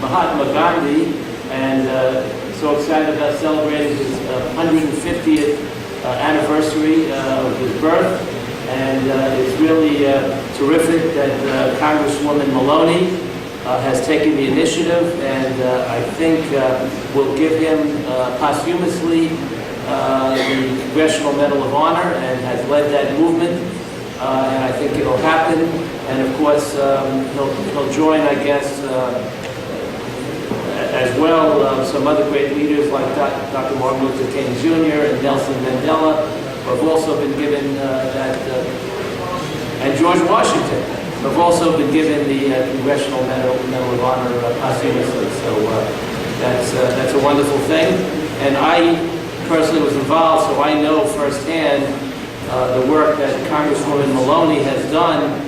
Mahatma Gandhi, and so excited about celebrating his 150th anniversary of his birth. And it's really terrific that Congresswoman Maloney has taken the initiative, and I think will give him posthumously the Congressional Medal of Honor, and has led that movement. And I think it'll happen. And of course, he'll join, I guess, as well, some other great leaders like Dr. Martin Luther King Jr. and Nelson Mandela, who have also been given and George Washington, who have also been given the Congressional Medal of Honor posthumously. So that's a wonderful thing. And I personally was involved, so I know firsthand the work that Congresswoman Maloney has done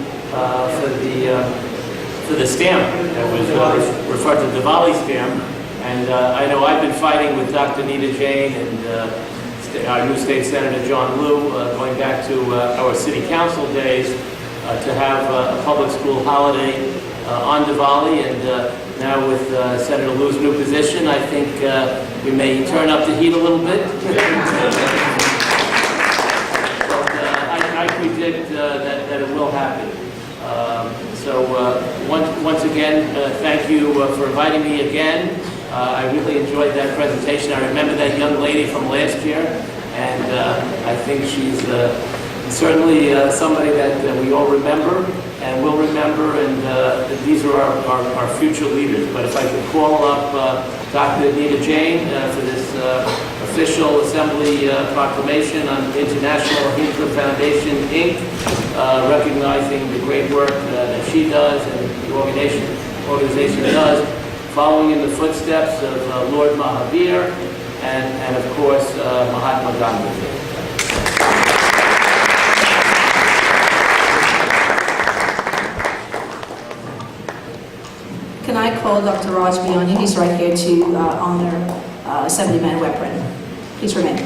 for the stamp that was referred to the Diwali stamp. And I know I've been fighting with Dr. Nita Jain and our new state senator John Liu, going back to our city council days, to have a public school holiday on Diwali. And now with Senator Liu's new position, I think we may turn up the heat a little bit. But I predict that it will happen. So once again, thank you for inviting me again. I really enjoyed that presentation. I remember that young lady from last year, and I think she's certainly somebody that we all remember and will remember, and these are our future leaders. But if I could call up Dr. Nita Jain for this official assembly proclamation on International Ahimsa Foundation, Inc., recognizing the great work that she does and the organization does, following in the footsteps of Lord Mahavir and of course, Mahatma Gandhi. Can I call Dr. Raj Bayani? He's right here to honor Assemblyman Weprin. Please remain.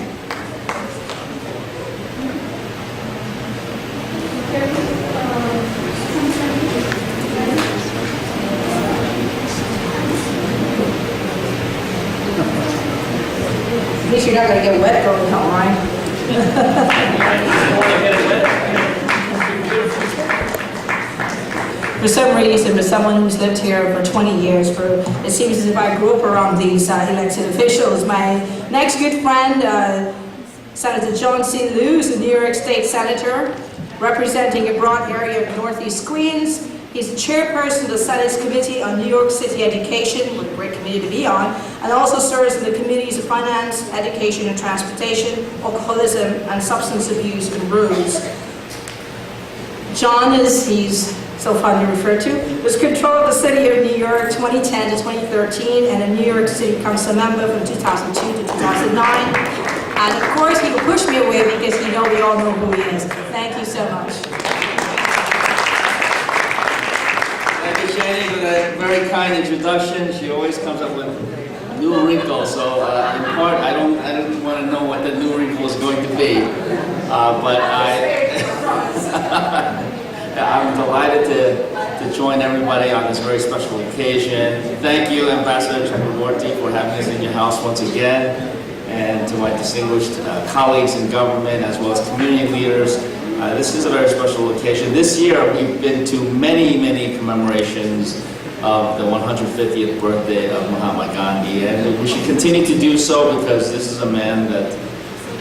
At least you're not going to get wet going home, right? For some reason, for someone who's lived here for 20 years, it seems as if I grew up around these elected officials. My next good friend, Senator John C. Liu, is a New York State Senator representing a broad area of Northeast Queens. He's the chairperson of the Senate's Committee on New York City Education, what a great committee to be on, and also serves in the Committees of Finance, Education and Transportation, Alcoholism and Substance Abuse and Rules. John he's so fondly referred to, was control of the city of New York 2010 to 2013 and a New York City Council member from 2002 to 2009. And of course, he will push me away because we all know who he is. Thank you so much. Thank you, Shani, for that very kind introduction. She always comes up with new wrinkles, so in part, I don't want to know what the new wrinkle is going to be, but I'm delighted to join everybody on this very special occasion. Thank you, Ambassador Chakraborty, for having us in your house once again, and to my distinguished colleagues in government as well as community leaders. This is a very special occasion. This year, we've been to many, many commemorations of the 150th birthday of Mahatma Gandhi, and we should continue to do so because this is a man that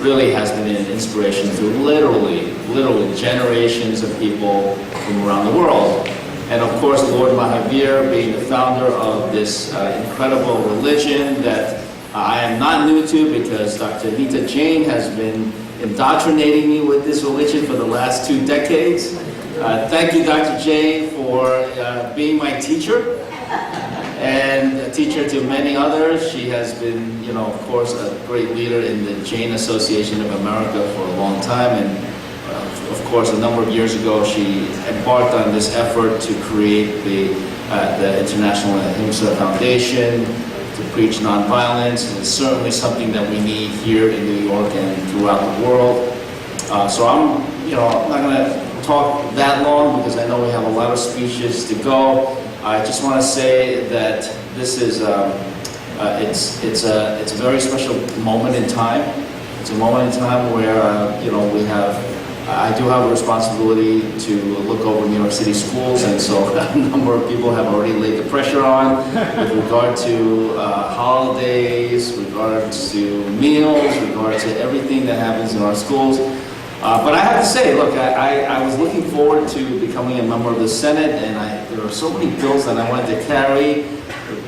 really has been an inspiration to literally generations of people from around the world. And of course, Lord Mahavir being the founder of this incredible religion that I am not new to because Dr. Nita Jain has been indoctrinating me with this religion for the last 2 decades. Thank you, Dr. Jain, for being my teacher and a teacher to many others. She has been, of course, a great leader in the Jain Association of America for a long time. And of course, a number of years ago, she embarked on this effort to create the International Ahimsa Foundation to preach nonviolence. And it's certainly something that we need here in New York and throughout the world. So I'm not going to talk that long because I know we have a lot of speeches to go. I just want to say that this is it's a very special moment in time. It's a moment in time where I do have a responsibility to look over New York City schools, and so a number of people have already laid the pressure on with regard to holidays, regards to meals, regards to everything that happens in our schools. But I have to say, look, I was looking forward to becoming a member of the Senate, and there are so many bills that I wanted to carry,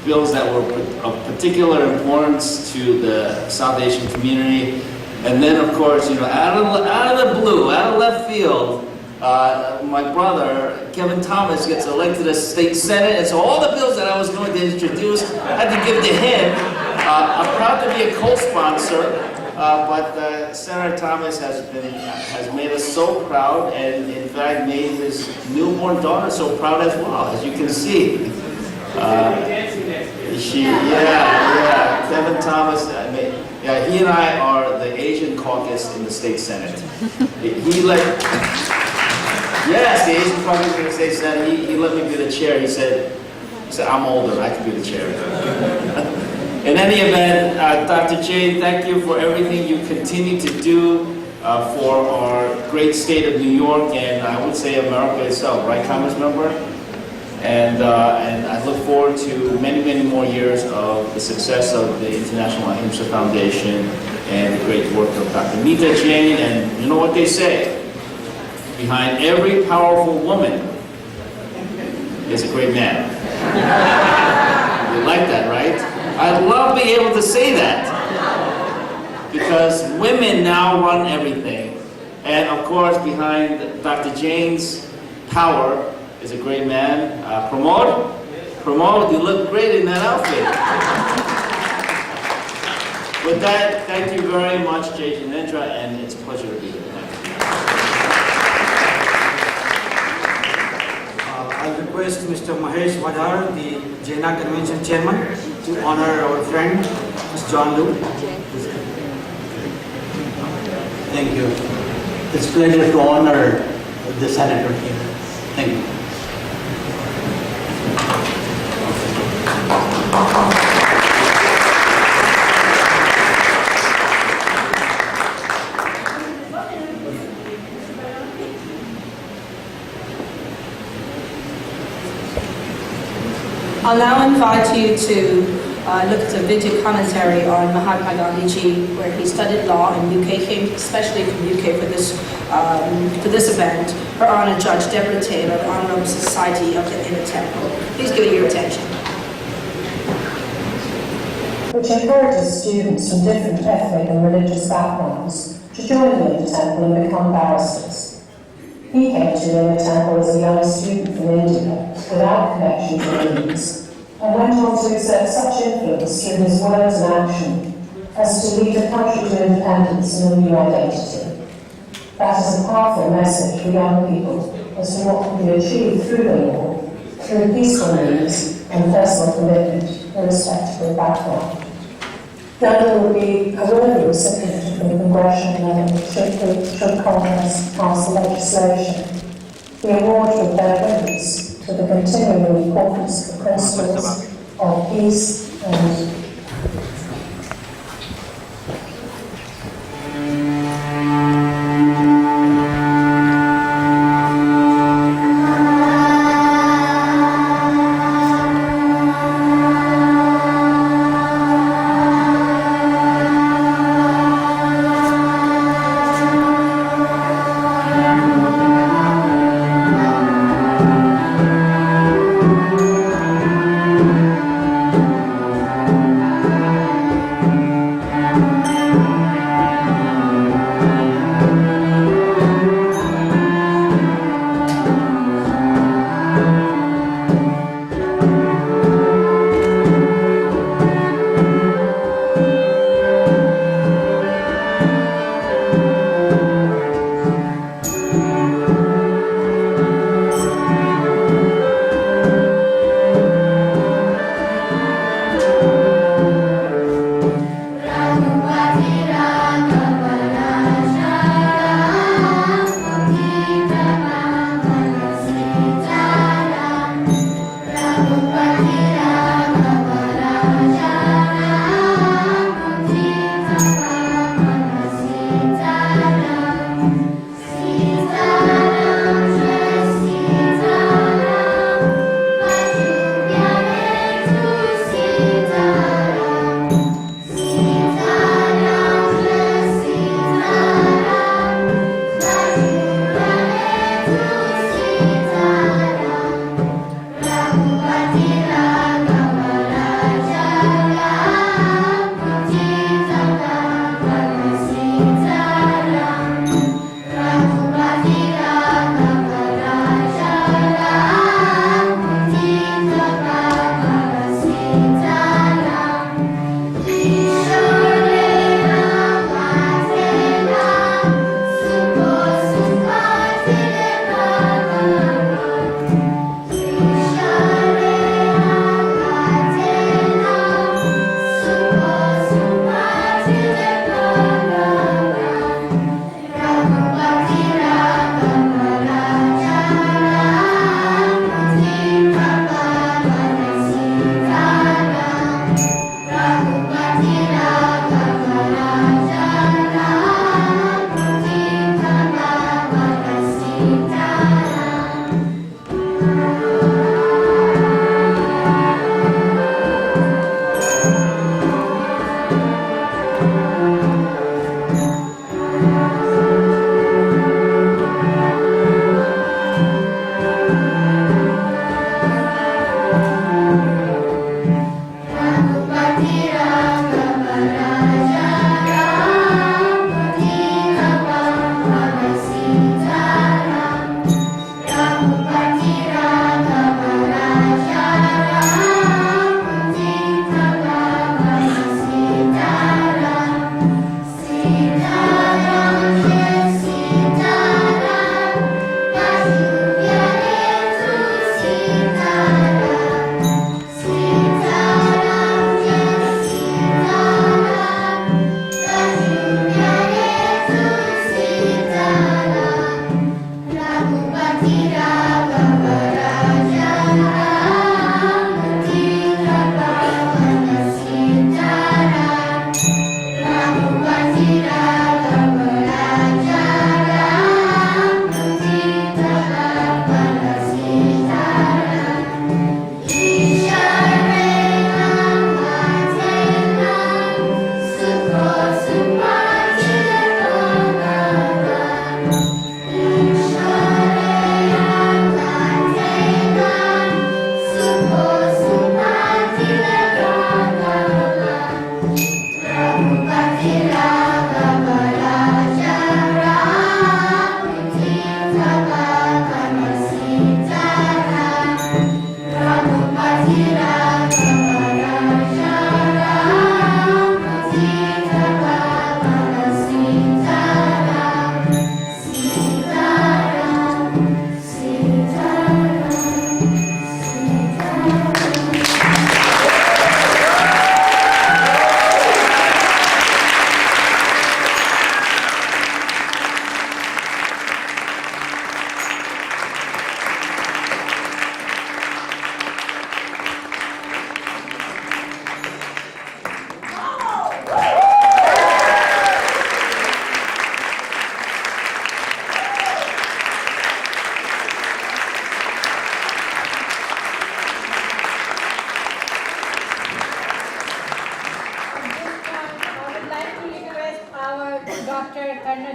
bills that were of particular importance to the South Asian community. And then, of course, out of the blue, out of left field, my brother, Kevin Thomas, gets elected as state senate, and so all the bills that I was going to introduce, I had to give to him. I'm proud to be a co-sponsor. But Senator Thomas has made us so proud, and in fact made his newborn daughter so proud as well, as you can see. Kevin Thomas. He and I are the Asian caucus in the state senate. Yes, the Asian caucus in the state senate. He let me be the chair. He said, I'm older, I can be the chair. In any event, Dr. Jain, thank you for everything you continue to do for our great state of New York, and I would say America itself, right, Congress member? And I look forward to many, many more years of the success of the International Ahimsa Foundation and the great work of Dr. Nita Jain. And you know what they say? Behind every powerful woman is a great man. You like that, right? I'd love to be able to say that because women now run everything. And of course, behind Dr. Jain's power is a great man. Pramod, you look great in that outfit. With that, thank you very much, Jay Janendra, and it's a pleasure to be here. I'll request Mr. Mahesh Vadhar, the Jaina Convention Chairman, to honor our friend, Mr. John Liu. Thank you. It's a pleasure to honor the senator here. Thank you. I'll now invite you to look at a video commentary on Mahatma Gandhi ji, where he studied law in UK, came especially from UK for this event. Her Honour Judge Deborah Taylor, the Honourable Society of the Inner Temple. Please give it your attention. Which encourages students from different ethnic and religious backgrounds to join the Inner Temple and become barristers. He came to Inner Temple as a young student from India, without connection to the means, and went on to exert such influence through his words and action as to lead a country to independence and a new identity. That is a powerful message for young people as to what can be achieved through the law, through peaceful means and personal commitment, irrespective of background. Gandhi will be a worthy recipient of the congressional level should Congress pass the legislation. The award would bear witness to the continuing importance of the principles of peace and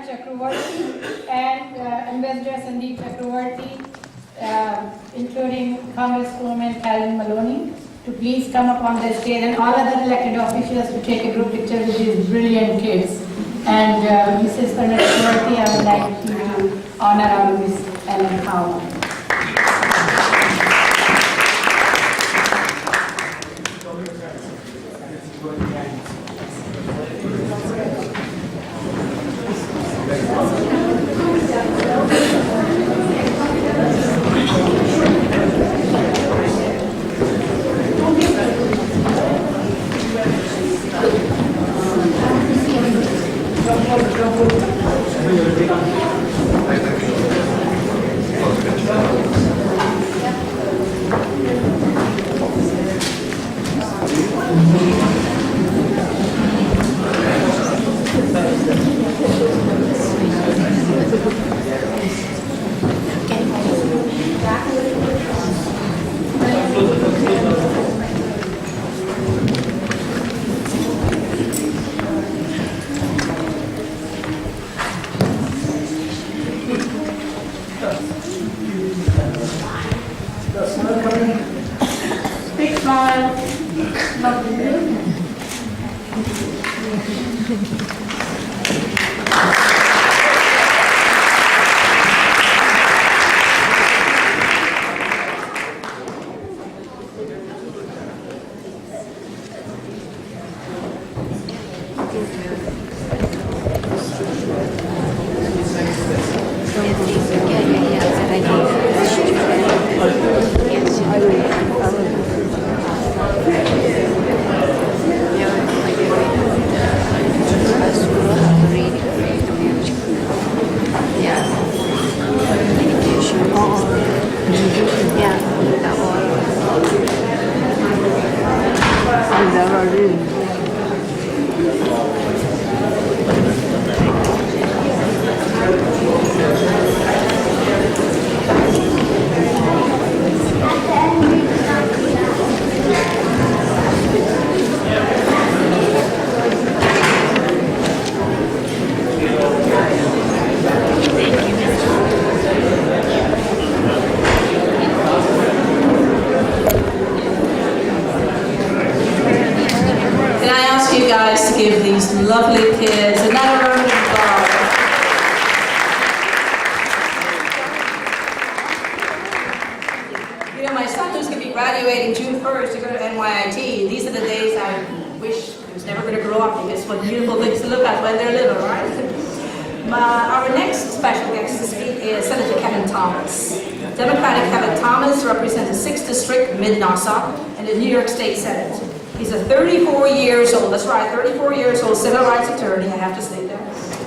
Chakravarti and Ambassador Sandeep Chakravarti, including Congresswoman Karen Maloney, to please come up on the stage, and all other elected officials to take a group picture with these brilliant kids. And Mrs. Chakravarti, I would like you to honor our Miss Ellen Howard. Big smile. Lovely. Give these lovely kids another round of applause. You know, my son who's going to be graduating June 1st to go to NYIT, these are the days I wish he was never going to grow up, because what beautiful things to look at when they're little, right? Our next special guest to speak is Senator Kevin Thomas. Democratic Kevin Thomas represents the 6th District, Mid-Nassau, and the New York State Senate. He's a 34 years old, that's right, 34 years old civil rights attorney, I have to say that,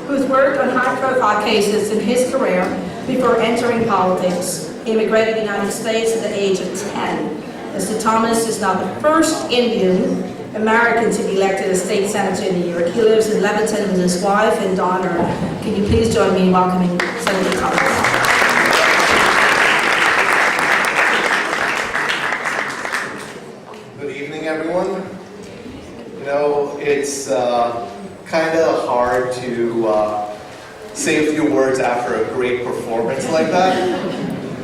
who's worked on high-profile cases in his career before entering politics. He immigrated to the United States at the age of 10. Mr. Thomas is now the first Indian American to be elected as state senator in New York. He lives in Lebanon with his wife and daughter. Can you please join me in welcoming Senator Thomas? Everyone. You know, it's kind of hard to say a few words after a great performance like that.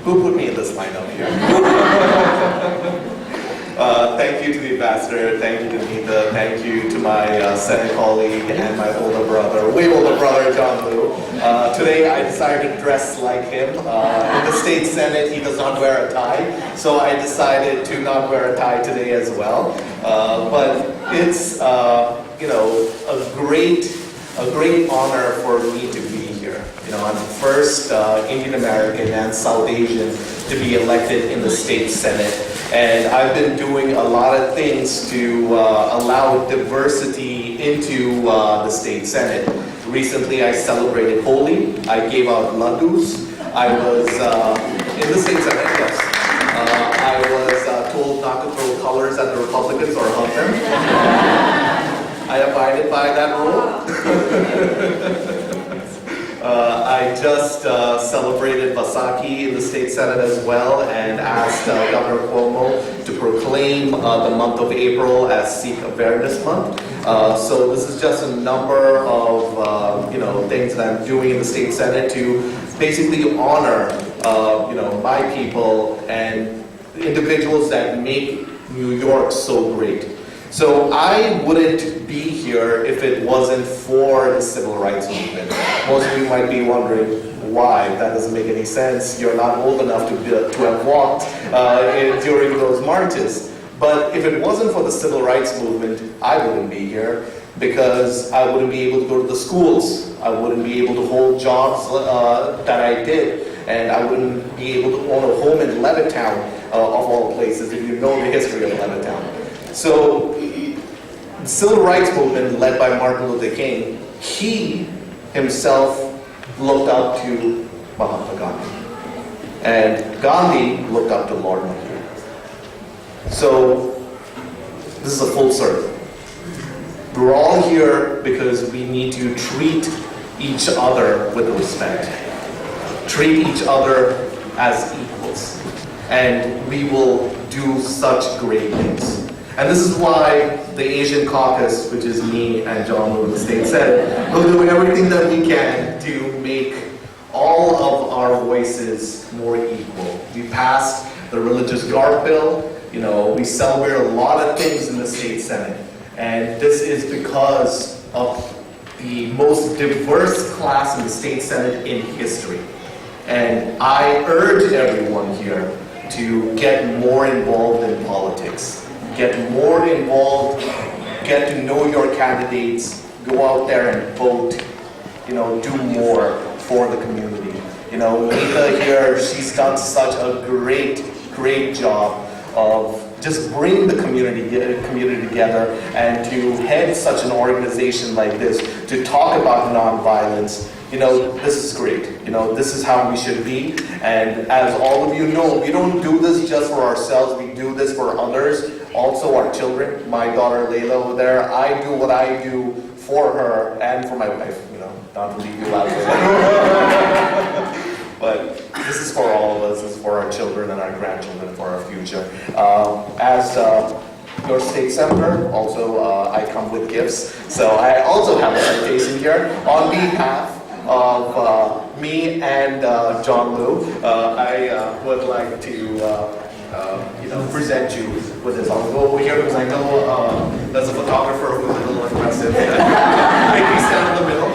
Who put me in this lineup here? Thank you to the ambassador, thank you to Nita, thank you to my Senate colleague and my older brother, way older brother, John Liu. Today I decided to dress like him. In the state Senate, he does not wear a tie, so I decided to not wear a tie today as well. But it's you know, a great honor for me to be here. You know, I'm the first Indian American and South Asian to be elected in the state Senate. And I've been doing a lot of things to allow diversity into the state Senate. Recently, I celebrated Holi. I gave out laddus. I was in the state Senate, yes. I was told not to throw colors at the Republicans or hug them. I abided by that rule. I just celebrated Vaisakhi in the state Senate as well, and asked Governor Cuomo to proclaim the month of April as Sikh Awareness Month. So this is just a number of things that I'm doing in the state senate to basically honor my people and individuals that make New York so great. So I wouldn't be here if it wasn't for the civil rights movement. Most of you might be wondering why. That doesn't make any sense. You're not old enough to have walked during those marches. But if it wasn't for the civil rights movement, I wouldn't be here, because I wouldn't be able to go to the schools. I wouldn't be able to hold jobs that I did. And I wouldn't be able to own a home in Levittown, of all places, if you know the history of Levittown. So, the civil rights movement led by Martin Luther King, he himself looked up to Mahatma Gandhi. And Gandhi looked up to Lord Mahavir. So, this is a full circle. We're all here because we need to treat each other with respect. Treat each other as equals. And we will do such great things. And this is why the Asian caucus, which is me and John Lou in the state senate, will do everything that we can to make all of our voices more equal. We passed the religious garb bill. We celebrate a lot of things in the state senate. And this is because of the most diverse class in the state senate in history. And I urge everyone here to get more involved in politics. Get more involved, get to know your candidates, go out there and vote, do more for the community. Nita here, she's done such a great job of just bringing the community together, and to head such an organization like this, to talk about nonviolence. This is great. This is how we should be. And as all of you know, we don't do this just for ourselves. We do this for others, also our children. My daughter Layla over there, I do what I do for her and for my wife. Not to leave you out there. But this is for all of us. This is for our children and our grandchildren, for our future. As your state senator, also I come with gifts. So I also have a citation here on behalf of me and John Lou. I would like to present you with this. I'll go over here because I know there's a photographer who's a little aggressive. Make me stand in the middle.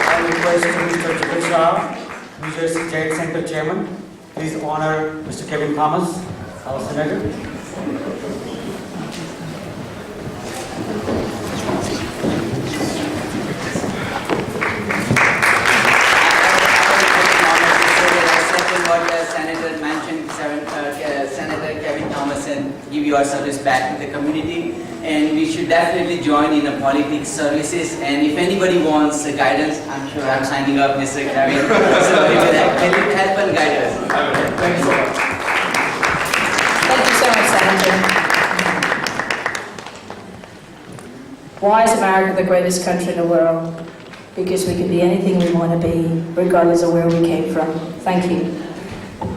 I request Mr. Jigar Shah, New Jersey State Center Chairman, please honor Mr. Kevin Thomas, our Senator. What the Senator mentioned, Senator Kevin Thomas, and give your service back to the community. And we should definitely join in the politics services. And if anybody wants guidance, I'm sure I'm signing up, Mr. Kevin. So he will help and guide us. Thank you so much. Thank you so much, Senator. Why is America the greatest country in the world? Because we can be anything we want to be, regardless of where we came from. Thank you.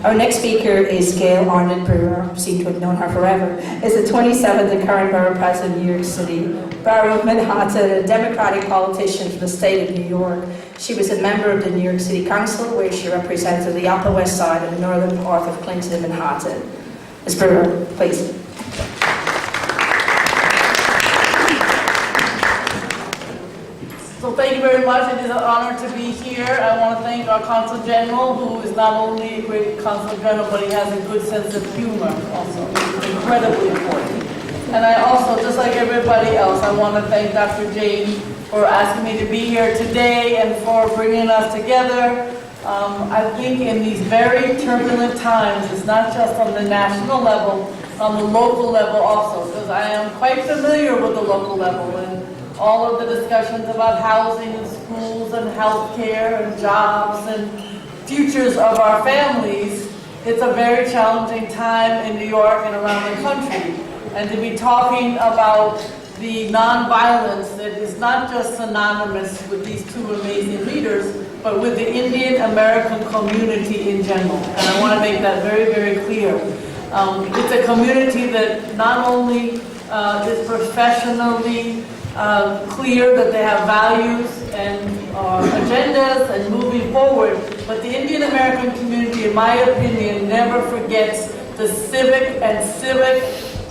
Our next speaker is Gail Arnott Brewer. I seem to have known her forever. Is the 27th and current Borough President of New York City, Borough of Manhattan, a Democratic politician from the state of New York. She was a member of the New York City Council, where she represented the Upper West Side and the northern part of Clinton and Manhattan. Ms. Brewer, please. So thank you very much. It is an honor to be here. I want to thank our Consul General, who is not only a great Consul General, but he has a good sense of humor also. It's incredibly important. And I also, just like everybody else, I want to thank Dr. Jane for asking me to be here today and for bringing us together. I think in these very turbulent times, it's not just on the national level, on the local level also, because I am quite familiar with the local level and all of the discussions about housing and schools and healthcare and jobs and futures of our families. It's a very challenging time in New York and around the country. And to be talking about the nonviolence that is not just synonymous with these two amazing leaders, but with the Indian American community in general. And I want to make that very, very clear. It's a community that not only is professionally clear that they have values and agendas and moving forward, but the Indian American community, in my opinion, never forgets the civic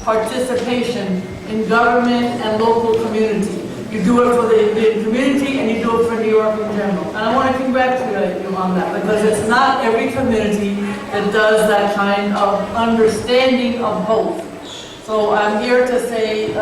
participation in government and local community. You do it for the Indian community and you do it for New York in general. And I want to congratulate you on that, because it's not every community that does that kind of understanding of both. So I'm here to say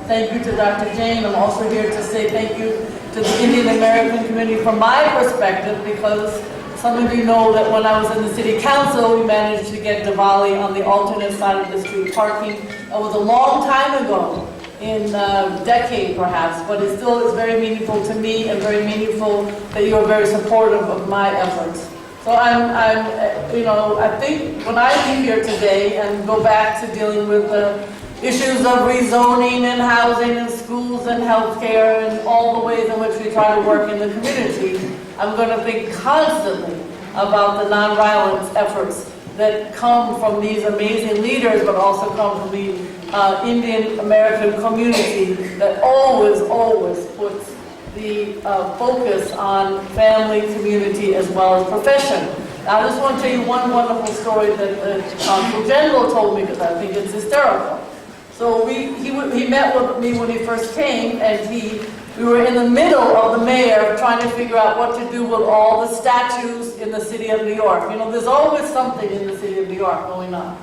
thank you to Dr. Jane. I'm also here to say thank you to the Indian American community from my perspective, because some of you know that when I was in the city council, we managed to get Diwali on the alternate side of the street parking. It was a long time ago, in a decade perhaps, but it still is very meaningful to me and very meaningful that you are very supportive of my efforts. So I think when I leave here today and go back to dealing with the issues of rezoning and housing and schools and healthcare and all the ways in which we try to work in the community, I'm going to think constantly about the nonviolence efforts that come from these amazing leaders, but also come from the Indian American community that always puts the focus on family, community, as well as profession. I just want to tell you one wonderful story that the Consul General told me, because I think it's hysterical. So he met with me when he first came, and we were in the middle of the mayor trying to figure out what to do with all the statues in the city of New York. You know, there's always something in the city of New York going on.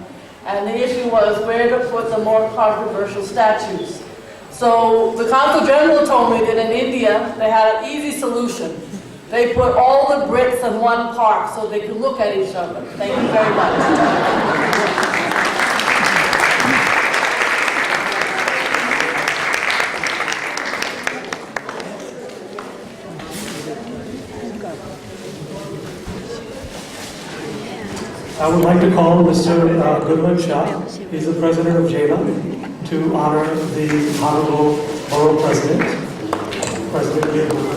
And the issue was where to put the more controversial statues. So the Consul General told me that in India, they had an easy solution. They put all the Brits in one park so they could look at each other. Thank you very much. I would like to call Mr. Goodwin Shah. He's the president of JADA, to honor the Honorable Borough President, President Goodwin.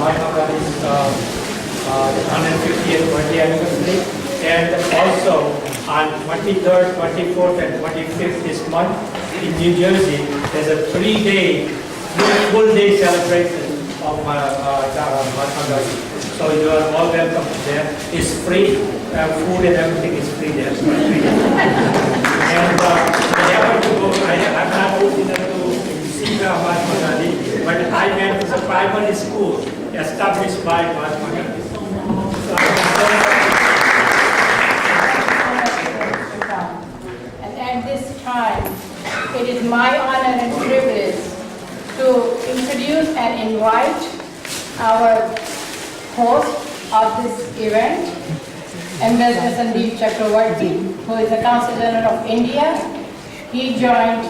Mahatma Gandhi's 150th birthday anniversary, and also on 23rd, 24th, and 25th this month in New Jersey, there's a 3-day, full day celebration of Mahatma Gandhi. So you are all welcome there. It's free, food and everything is free there. And I happen to go, I'm not old enough to see Mahatma Gandhi, but I went to the primary school established by Mahatma Gandhi. And at this time, it is my honor and privilege to introduce and invite our host of this event, Ambassador Sandeep Chakravarti, who is the Consul General of India. He joined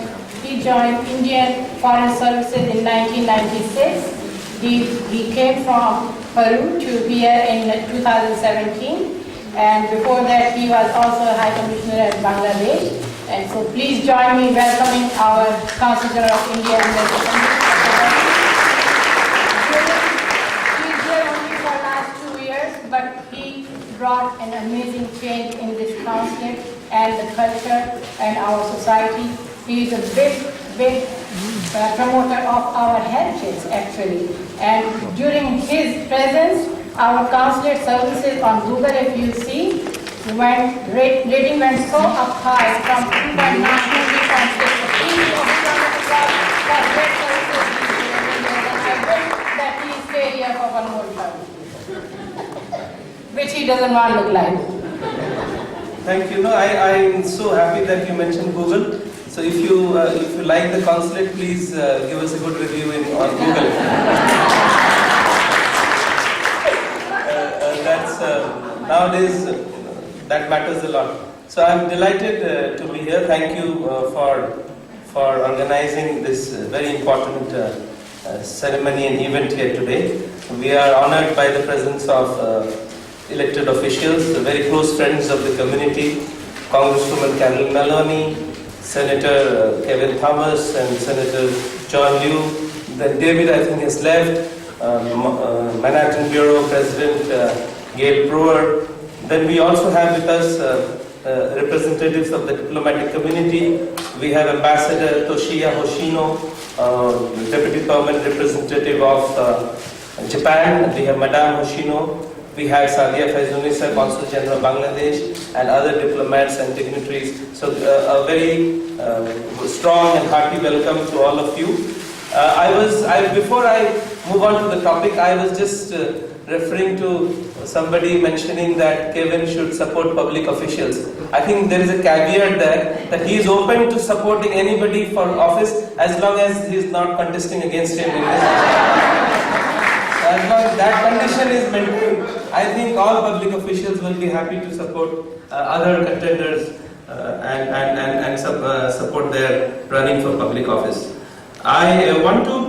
Indian Foreign Services in 1996. He came from Peru to here in 2017, and before that he was also a High Commissioner at Bangladesh. And so please join me in welcoming our Consul General of India, Ambassador Sandeep Chakravarti. He's here only for the last 2 years, but he brought an amazing change in this consulate and the culture and our society. He is a big promoter of our heritage, actually. And during his presence, our consulate services on Google, if you see, rating went so up high from 2.9 from 6. I wish that he stay here for one more time, which he doesn't want to look like. Thank you. No, I'm so happy that you mentioned Google. So So if you like the consulate, please give us a good review on Google. Nowadays that matters a lot. So I'm delighted to be here. Thank you for organizing this very important ceremony and event here today. We are honored by the presence of elected officials, very close friends of the community, Congresswoman Carol Maloney, Senator Kevin Thomas, and Senator John Liu. Then David, I think, has left. Manhattan Bureau President Gail Brewer. Then we also have with us representatives of the diplomatic community. We have Ambassador Toshiya Hoshino, Deputy Permanent Representative of Japan. We have Madame Hoshino. We have Sadia Faizunisa, Consul General of Bangladesh, and other diplomats and dignitaries. So a very strong and hearty welcome to all of you. Before I move on to the topic, I was just referring to somebody mentioning that Kevin should support public officials. I think there is a caveat there that he is open to supporting anybody for office as long as he is not contesting against him in this. As long as that condition is maintained, I think all public officials will be happy to support other contenders and support their running for public office. I want to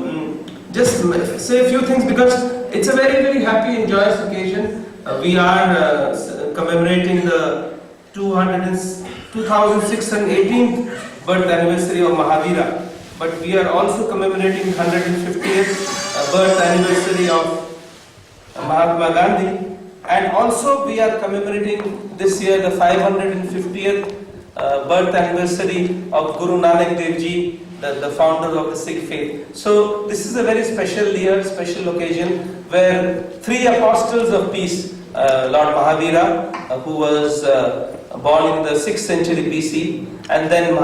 just say a few things because it's a very, very happy and joyous occasion. We are commemorating the 2618th birth anniversary of Mahavira, but we are also commemorating 150th birth anniversary of Mahatma Gandhi, and also we are commemorating this year the 550th birth anniversary of Guru Nanak Dev Ji, the founder of the Sikh faith. So this is a very special year, special occasion where three apostles of peace, Lord Mahavira, who was born in the 6th century BC, and then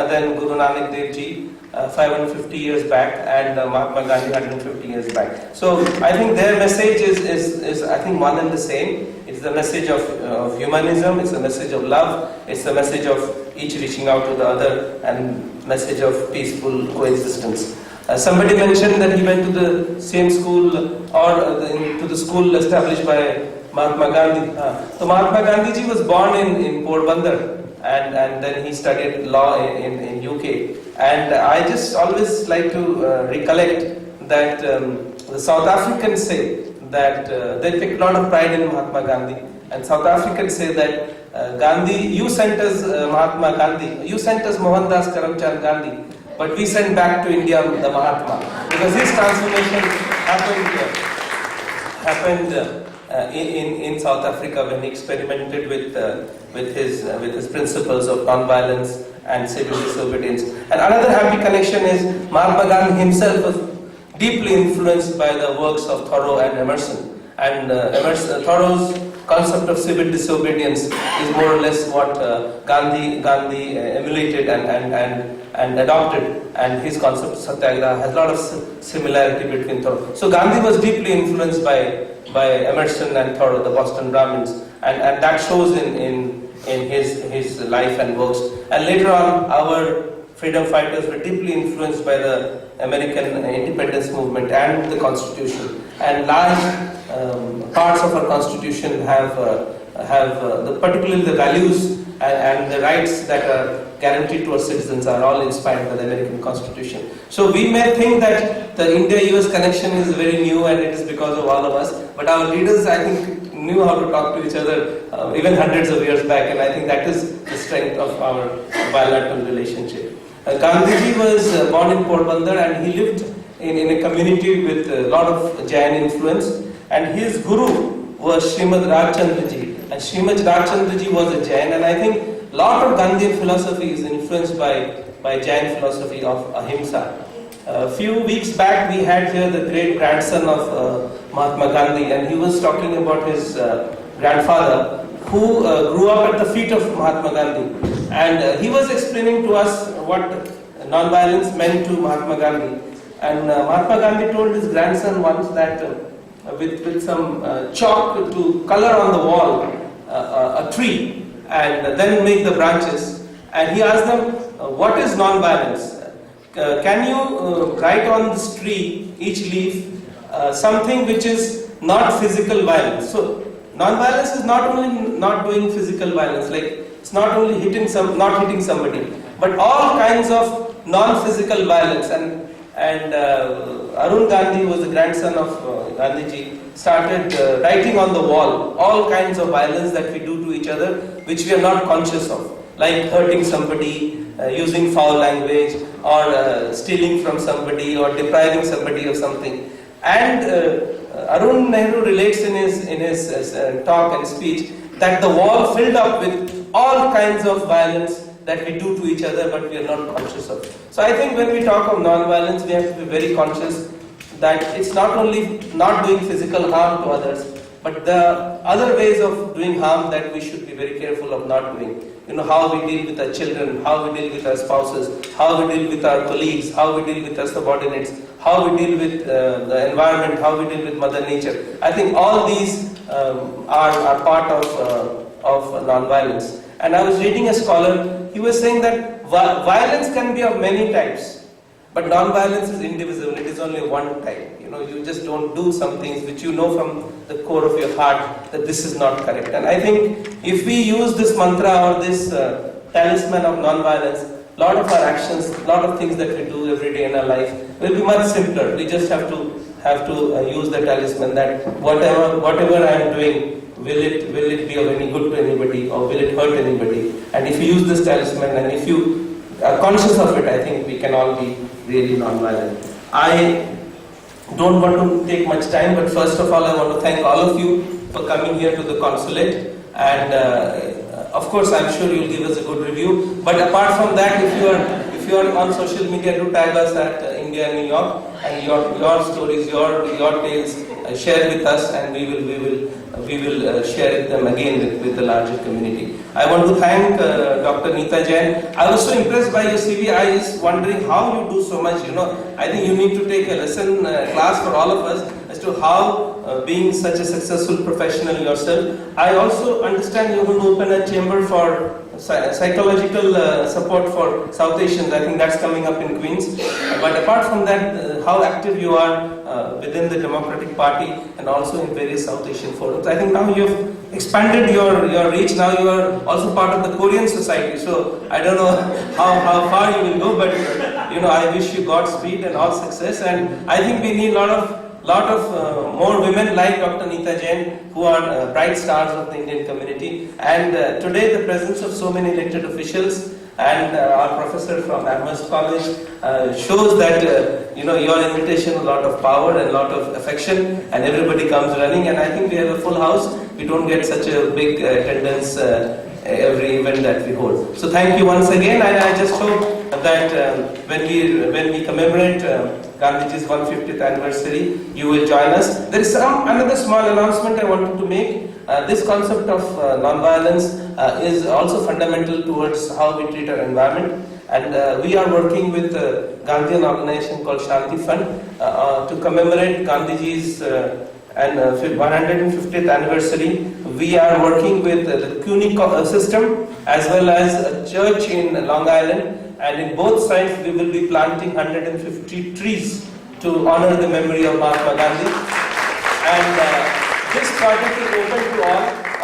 then Guru Nanak Dev Ji, 550 years back, and Mahatma Gandhi 150 years back. So I think their message is I think one and the same. It's the message of humanism, it's the message of love, it's the message of each reaching out to the other, and message of peaceful coexistence. Somebody mentioned that he went to the same school or to the school established by Mahatma Gandhi. So Mahatma Gandhi ji was born in Porbandar, and then he studied law in UK. And I just always like to recollect that the South Africans say that they take a lot of pride in Mahatma Gandhi. And South Africans say that Gandhi, you sent us Mahatma Gandhi, you sent us Mohandas Karamchand Gandhi, but we sent back to India the Mahatma, because his transformation happened in South Africa when he experimented with his principles of non-violence and civil disobedience. And another happy connection is Mahatma Gandhi himself was deeply influenced by the works of Thoreau and Emerson. And Thoreau's concept of civil disobedience is more or less what Gandhi emulated and adopted, and his concept of satyagraha has a lot of similarity between Thoreau. So Gandhi was deeply influenced by Emerson and Thoreau, the Boston Brahmins, and that shows in his life and works. And later on, our freedom fighters were deeply influenced by the American independence movement and the Constitution. And large parts of our Constitution have particularly the values and the rights that are guaranteed to our citizens are all inspired by the American Constitution. So we may think that the India-US connection is very new and it is because of all of us, but our leaders, I think, knew how to talk to each other even hundreds of years back, and I think that is the strength of our bilateral relationship. Gandhiji was born in Porbandar, and he lived in a community with a lot of Jain influence, and his guru was Srimad Rajchandraji, and Srimad Rajchandraji was a Jain, and I think a lot of Gandhian philosophy is influenced by Jain philosophy of Ahimsa. A few weeks back we had here the great grandson of Mahatma Gandhi, and he was talking about his grandfather who grew up at the feet of Mahatma Gandhi, and he was explaining to us what non-violence meant to Mahatma Gandhi. And Mahatma Gandhi told his grandson once that with some chalk to color on the wall a tree and then make the branches, and he asked them, what is non-violence? Can you write on this tree, each leaf, something which is not physical violence? So non-violence is not only not doing physical violence, like it's not only not hitting somebody, but all kinds of non-physical violence. And Arun Gandhi, who was the grandson of Gandhiji, started writing on the wall all kinds of violence that we do to each other, which we are not conscious of, like hurting somebody, using foul language, or stealing from somebody, or depriving somebody of something. And Arun Nehru relates in his talk and speech that the wall filled up with all kinds of violence that we do to each other, but we are not conscious of. So I think when we talk of non-violence, we have to be very conscious that it's not only not doing physical harm to others, but the other ways of doing harm that we should be very careful of not doing. You know, how we deal with our children, how we deal with our spouses, how we deal with our colleagues, how we deal with our subordinates, how we deal with the environment, how we deal with Mother Nature. I think all these are part of non-violence. And I was reading a scholar, he was saying that violence can be of many types, but non-violence is indivisible, it is only one type. You know, you just don't do some things which you know from the core of your heart that this is not correct. And I think if we use this mantra or this talisman of non-violence, a lot of our actions, a lot of things that we do every day in our life will be much simpler. We just have to use the talisman that whatever I am doing, will it be of any good to anybody, or will it hurt anybody? And if you use this talisman and if you are conscious of it, I think we can all be really non-violent. I don't want to take much time, but first of all I want to thank all of you for coming here to the consulate, and of course I'm sure you'll give us a good review. But apart from that, if you are on social media, do tag us at India and New York, and your stories, your tales, share with us, and we will share them again with the larger community. I want to thank Dr. Neeta Jain. I was so impressed by your CV. I was wondering how you do so much. You know, I think you need to take a lesson class for all of us as to how being such a successful professional yourself. I also understand you're going to open a chamber for psychological support for South Asians. I think that's coming up in Queens. But apart from that, how active you are within the Democratic Party and also in various South Asian forums. I think now you've expanded your reach. Now you are also part of the Korean society. So I don't know how far you will go, but you know, I wish you Godspeed and all success. And I think we need a lot of more women like Dr. Neeta Jain, who are bright stars of the Indian community. And today the presence of so many elected officials and our professor from Ahimsa College shows that you know, your invitation has a lot of power and a lot of affection, and everybody comes running. And I think we have a full house. We don't get such a big attendance every event that we hold. So thank you once again, and I just hope that when we commemorate Gandhiji's 150th anniversary, you will join us. There is another small announcement I wanted to make. This concept of non-violence is also fundamental towards how we treat our environment, and we are working with a Gandhian organization called Shanti Fund to commemorate Gandhiji's 150th anniversary. We are working with the CUNY system as well as a church in Long Island, and in both sides we will be planting 150 trees to honor the memory of Mahatma Gandhi. And this project is open to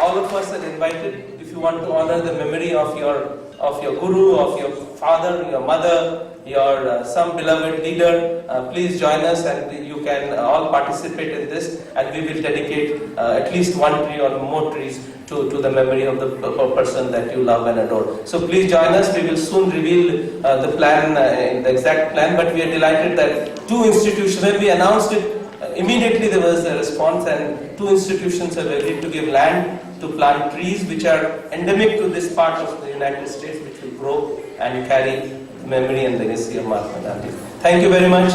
all of us are invited. If you want to honor the memory of your guru, of your father, your mother, your some beloved leader, please join us, and you can all participate in this, and we will dedicate at least one tree or more trees to the memory of the person that you love and adore. So please join us. We will soon reveal the plan, the exact plan, but we are delighted that two institutions, when we announced it, immediately there was a response, and two institutions have agreed to give land to plant trees which are endemic to this part of the United States, which will grow and carry the memory and legacy of Mahatma Gandhi. Thank you very much.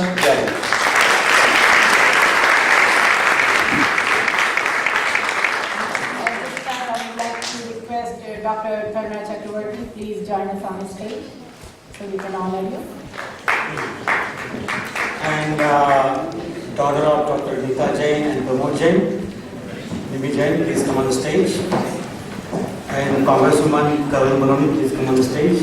Dr. Karna Chakravarti, please join us on the stage so we can honor you. And daughter of Dr. Neeta Jain and Pramod Jain, Mimi Jain, please come on the stage. And Congresswoman Karan Baroni, please come on the stage.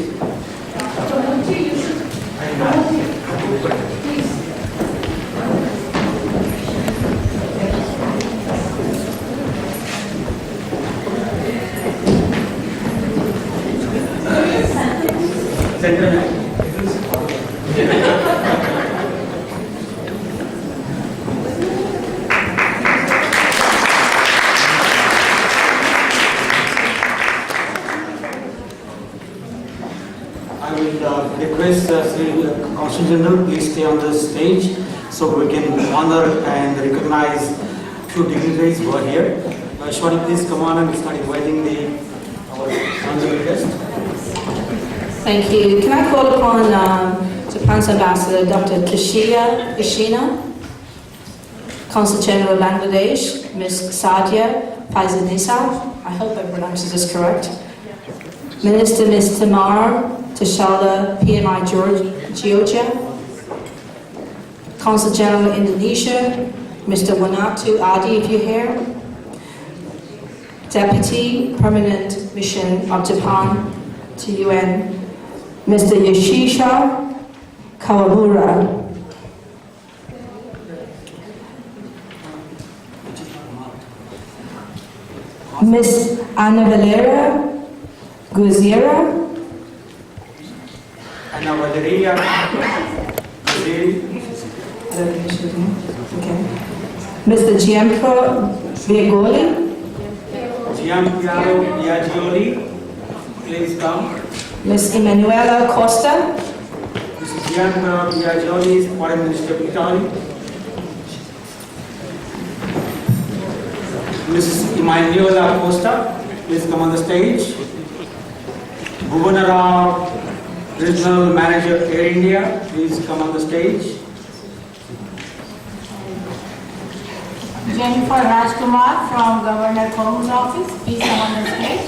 I will request Sri Consul General, please stay on the stage so we can honor and recognize few dignitaries who are here. Shwari, please come on and start inviting our honorable guest. Thank you. Can I call upon Japan's Ambassador Dr. Kishiya Ishina, Consul General of Bangladesh, Ms. Sadia Faizanisa, I hope I pronounced this correct, Minister Ms. Tamar Tashala, PMI Georgia, Consul General of Indonesia, Mr. Wanatu Adi, if you're here, Deputy Permanent Mission of Japan to UN, Mr. Yashisha Kawabura, Ms. Ana Valeria Guzera, Ana Valeria Guzeri, Mr. Gianpro Viagoli, Gianpiero Biagioli, please come. Ms. Emanuela Costa, Mrs. Gianpiero Biagioli, Foreign Minister of Italy. Mrs. Emanuela Costa, please come on the stage. Bhuvanarao, Regional Manager Air India, please come on the stage. Jennifer Rajkumar from Governor Komu's office, please come on the stage.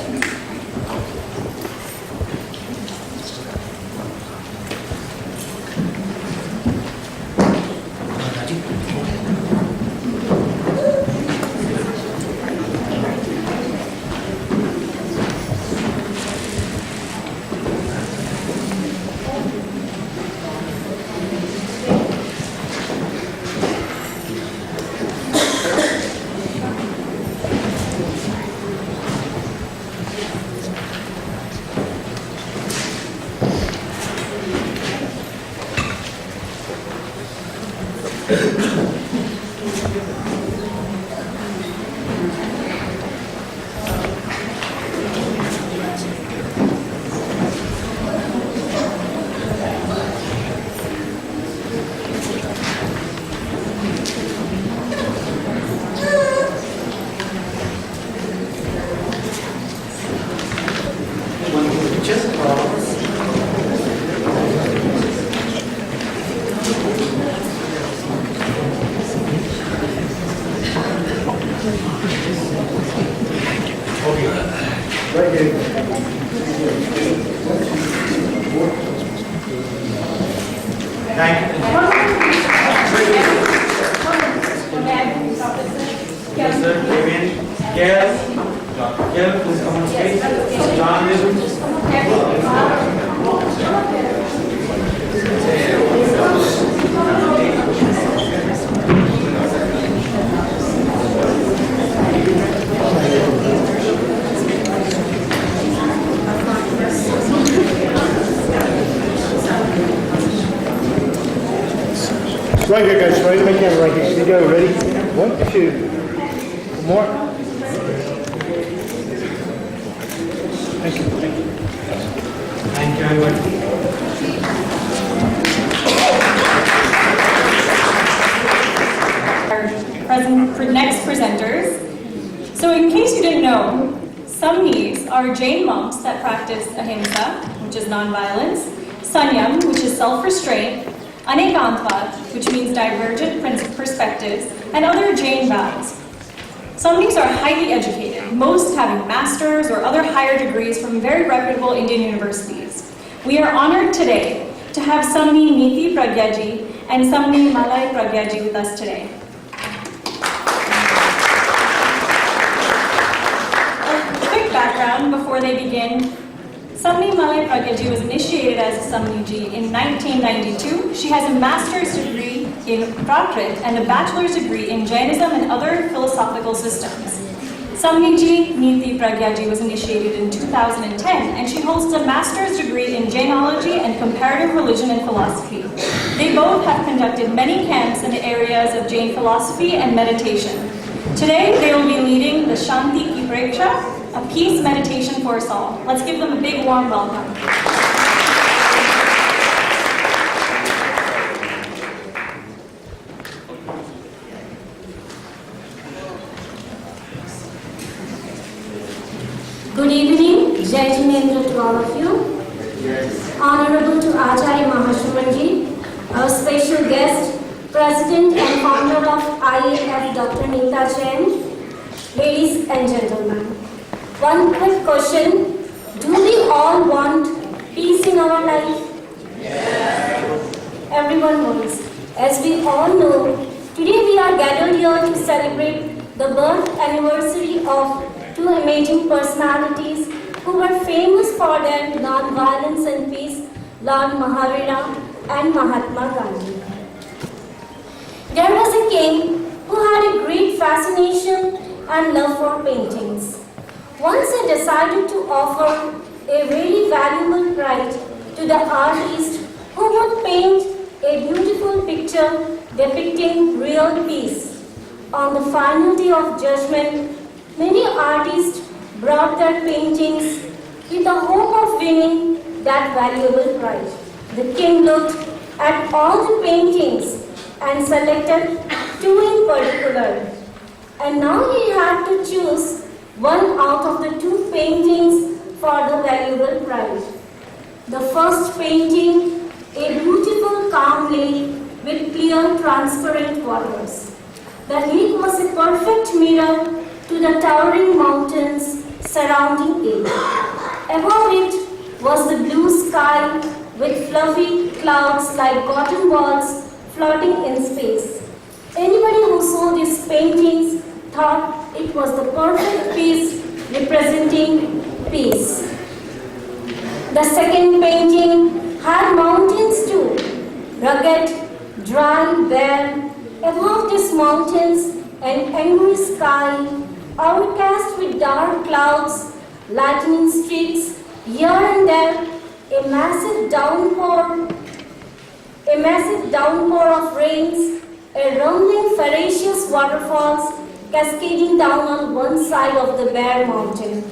Right here, guys. Right, make that right here. Here you go. Ready? 1, 2. One more. Thank you. Thank you. Thank you, everyone. Our next presenters. So in case you didn't know, Samnis are Jain monks that practice Ahimsa, which is nonviolence, Sanyam, which is self-restraint, Anekantvat, which means divergent perspectives, and other Jain vows. Samnis are highly educated, most having masters or other higher degrees from very reputable Indian universities. We are honored today to have Samni Niti Pragyaji and Samni Malai Pragyaji with us today. A quick background before they begin. Samni Malay Pragyaji was initiated as a Samniji in 1992. She has a master's degree in Prakrit and a bachelor's degree in Jainism and other philosophical systems. Samniji Niti Pragyaji was initiated in 2010 and she holds a master's degree in Jainology and comparative religion and philosophy. They both have conducted many camps in the areas of Jain philosophy and meditation. Today, they will be leading the Shanti Ki Preksha, a peace meditation for us all. Let's give them a big warm welcome. Good evening, Jai Jinendra to all of you. Honorable to Acharya Mahashramanji, our special guest, President and founder of IAF, Dr. Neeta Jain, ladies and gentlemen. One quick question, do we all want peace in our life? Yes. Everyone wants. As we all know, today we are gathered here to celebrate the birth anniversary of two amazing personalities who were famous for their non-violence and peace, Lord Mahavir and Mahatma Gandhi. There was a king who had a great fascination and love for paintings. Once he decided to offer a very valuable prize to the artist who would paint a beautiful picture depicting real peace. On the final day of judgment, many artists brought their paintings with the hope of winning that valuable prize. The king looked at all the paintings and selected two in particular. And now he had to choose one out of the two paintings for the valuable prize. The first painting, a beautiful calm lake with clear transparent waters. The lake was a perfect mirror to the towering mountains surrounding it. Above it was the blue sky with fluffy clouds like cotton balls floating in space. Anybody who saw these paintings thought it was the perfect piece representing peace. The second painting had mountains too, rugged, dry, bare. Above these mountains, an angry sky, overcast with dark clouds, lightning streaks, here and there, a massive downpour of rains, a rumbling ferocious waterfalls cascading down on one side of the bare mountain.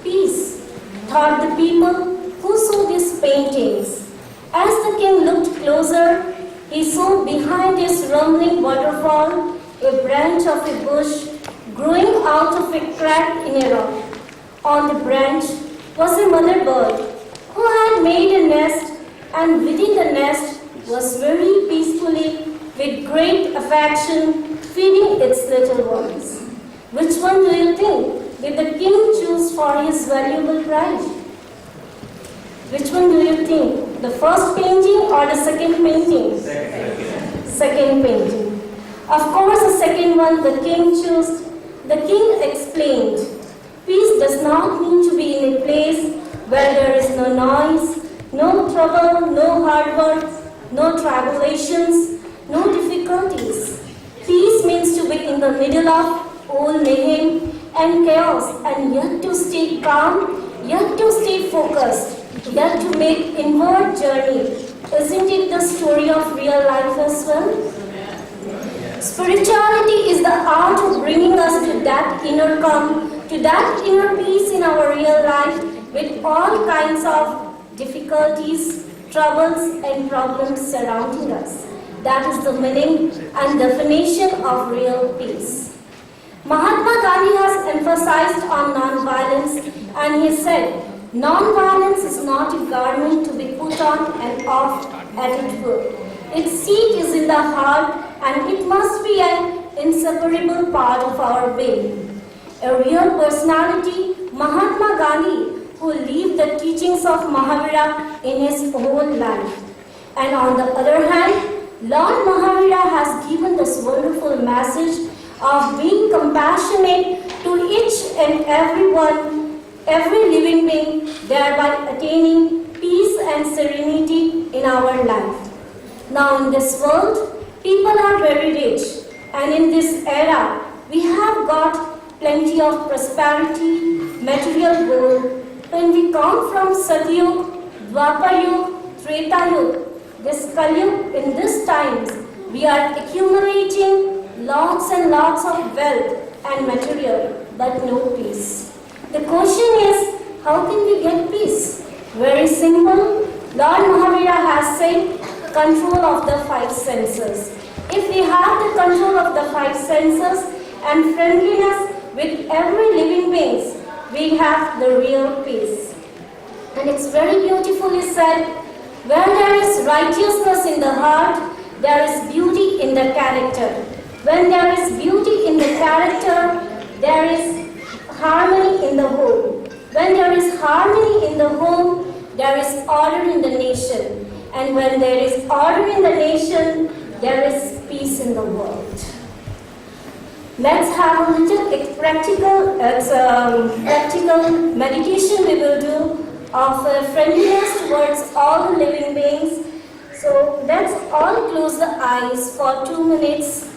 Peace, thought the people who saw these paintings. As the king looked closer, he saw behind this rumbling waterfall a branch of a bush growing out of a crack in a rock. On the branch was a mother bird who had made a nest, and within the nest was very peacefully, with great affection, feeding its little ones. Which one do you think did the king choose for his valuable prize? Which one do you think? The first painting or the second painting? Second painting. Of course, the second one the king chose. The king explained, peace does not mean to be in a place where there is no noise, no trouble, no hard work, no tribulations, no difficulties. Peace means to be in the middle of all mayhem and chaos, and yet to stay calm, yet to stay focused, yet to make inward journey. Isn't it the story of real life as well? Spirituality is the art of bringing us to that inner calm, to that inner peace in our real life with all kinds of difficulties, troubles and problems surrounding us. That is the meaning and definition of real peace. Mahatma Gandhi has emphasized on non-violence, and he said, non-violence is not a garment to be put on and off at its will. Its seat is in the heart, and it must be an inseparable part of our being. A real personality, Mahatma Gandhi, who lived the teachings of Mahavira in his whole life. And on the other hand, Lord Mahavira has given this wonderful message of being compassionate to each and everyone every living being, thereby attaining peace and serenity in our life. Now in this world, people are very rich, and in this era, we have got plenty of prosperity, material gold. When we come from Satyug, Dwapar Treta Yug, this Kalyug, in these times, we are accumulating lots and lots of wealth and material, but no peace. The question is, how can we get peace? Very simple. Lord Mahavir has said, control of the five senses. If we have the control of the five senses and friendliness with every living being, we have the real peace. And it's very beautifully said, where there is righteousness in the heart, there is beauty in the character. When there is beauty in the character, there is harmony in the home. When there is harmony in the home, there is order in the nation. And when there is order in the nation, there is peace in the world. Let's have a little practical meditation we will do of friendliness towards all the living beings. So let's all close the eyes for 2 minutes.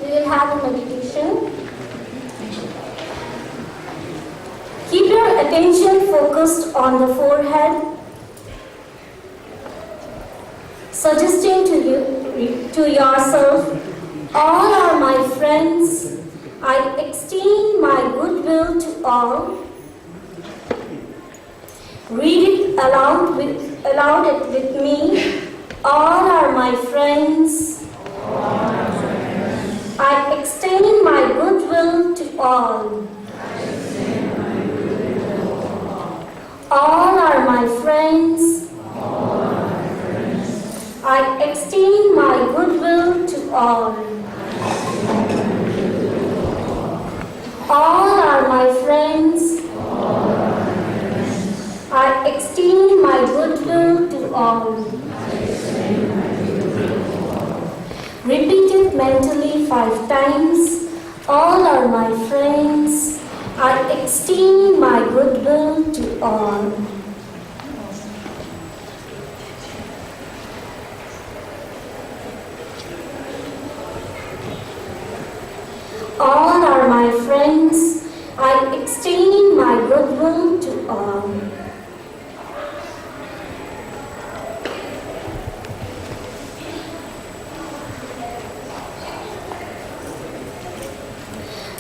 We will have a meditation. Keep your attention focused on the forehead, suggesting to yourself, all are my friends, I extend my goodwill to all. Read it aloud with me. All are my friends. I extend my goodwill to all. All are my friends. I extend my goodwill to all. All are my friends. I extend my goodwill to all. Repeat it mentally 5 times. All are my friends. I extend my goodwill to all. All are my friends. I extend my goodwill to all.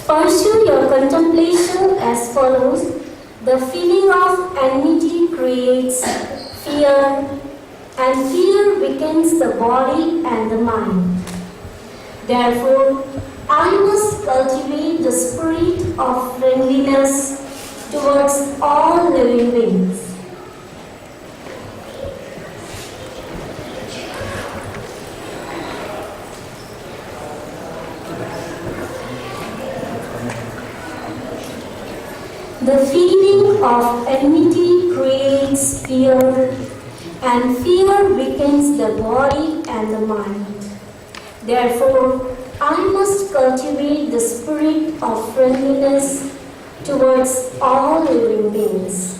Pursue your contemplation as follows. The feeling of enmity creates fear, and fear weakens the body and the mind. Therefore, I must cultivate the spirit of friendliness towards all living beings. The feeling of enmity creates fear, and fear weakens the body and the mind. Therefore, I must cultivate the spirit of friendliness towards all living beings.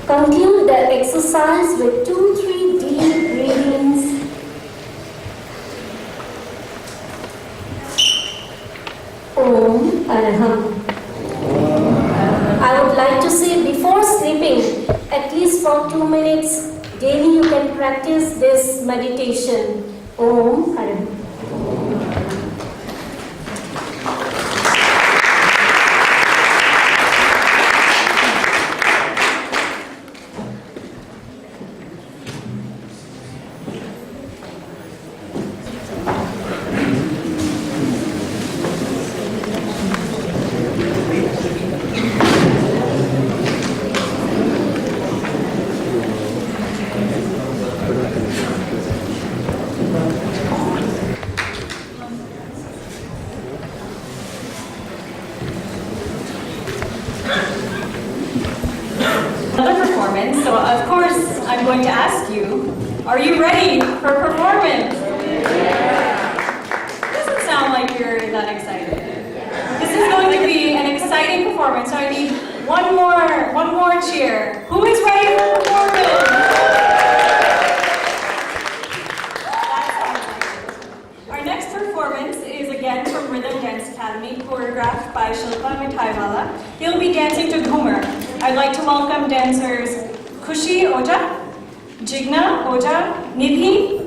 Conclude the exercise with 2-3 deep breathings. Om Arham. I would like to say before sleeping, at least for 2 minutes, daily you can practice this meditation. Om Arham. I'm going to ask you, are you ready for performance? Doesn't sound like you're that excited. This is going to be an exciting performance, so I need one more cheer. Who is ready for performance? Our next performance is again from Rhythm Dance Academy, choreographed by Shilpa Mithaiwala. He'll be dancing to Ghumar. I'd like to welcome dancers Khushi Oja, Jigna Oja, Nidhi,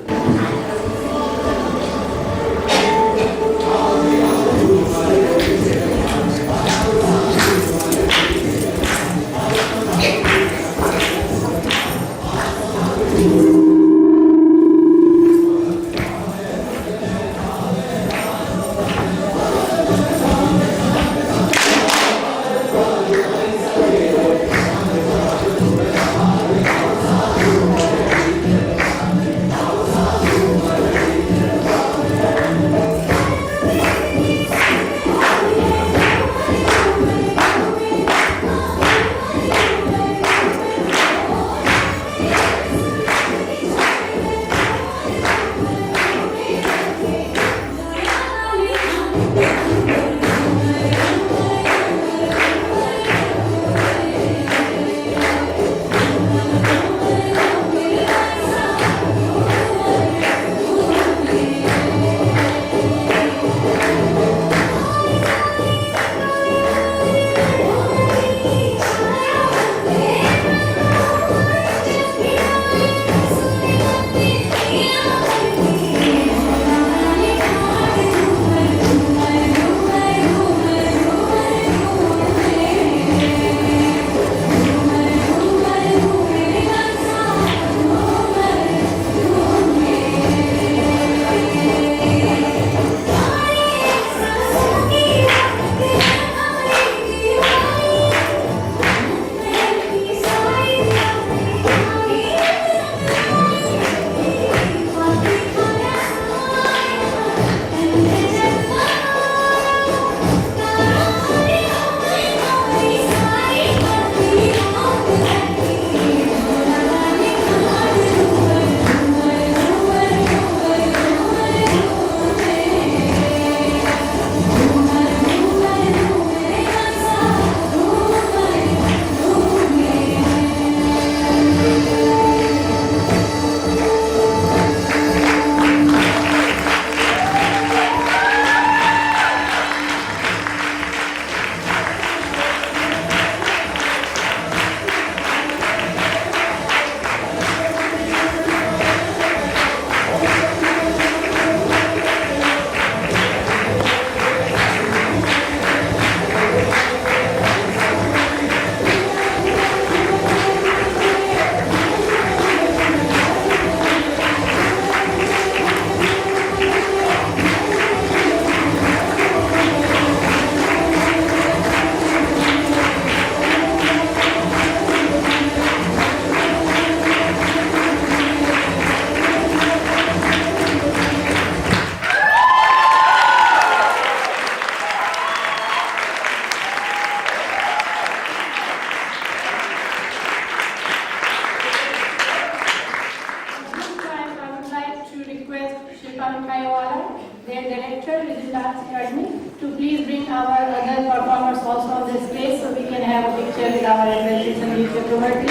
their director within Dance Academy, to please bring our other performers also on the stage so we can have a picture with our adventurous Sandeep Chakravarti,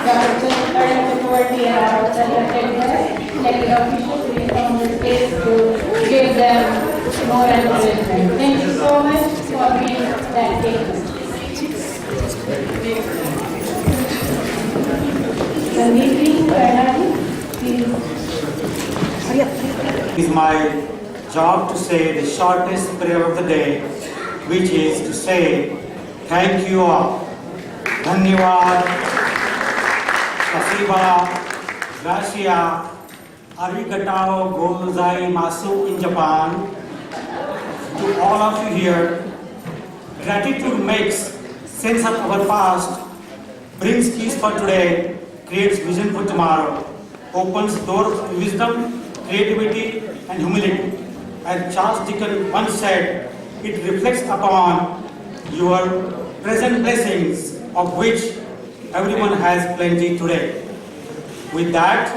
Dr. Chakravarti, and our elected officials will come on the stage to give them more encouragement. Thank you so much for being that day. It is my job to say the shortest prayer of the day, which is to say thank you all. Dhanyavad, Spasiba, Gracia, Arigatao gozaimasu in Japan. To all of you here, gratitude makes sense of our past, brings peace for today, creates vision for tomorrow, opens doors to wisdom, creativity and humility. As Charles Dickens once said, it reflects upon your present blessings, of which everyone has plenty today. With that,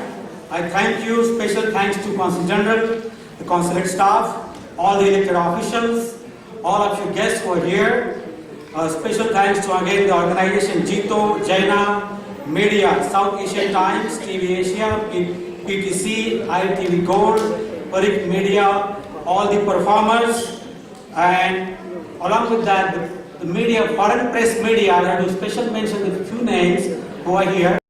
I thank you. Special thanks to Consul General, the consulate staff, all the elected officials, all of you guests who are here. Special thanks to again the organization Jito, Jaina, Media, South Asian Times, TV Asia, PTC, ITV Gold, Parik Media, all the performers, and along with that, the media, foreign press media. I have to special mention the few names who are here.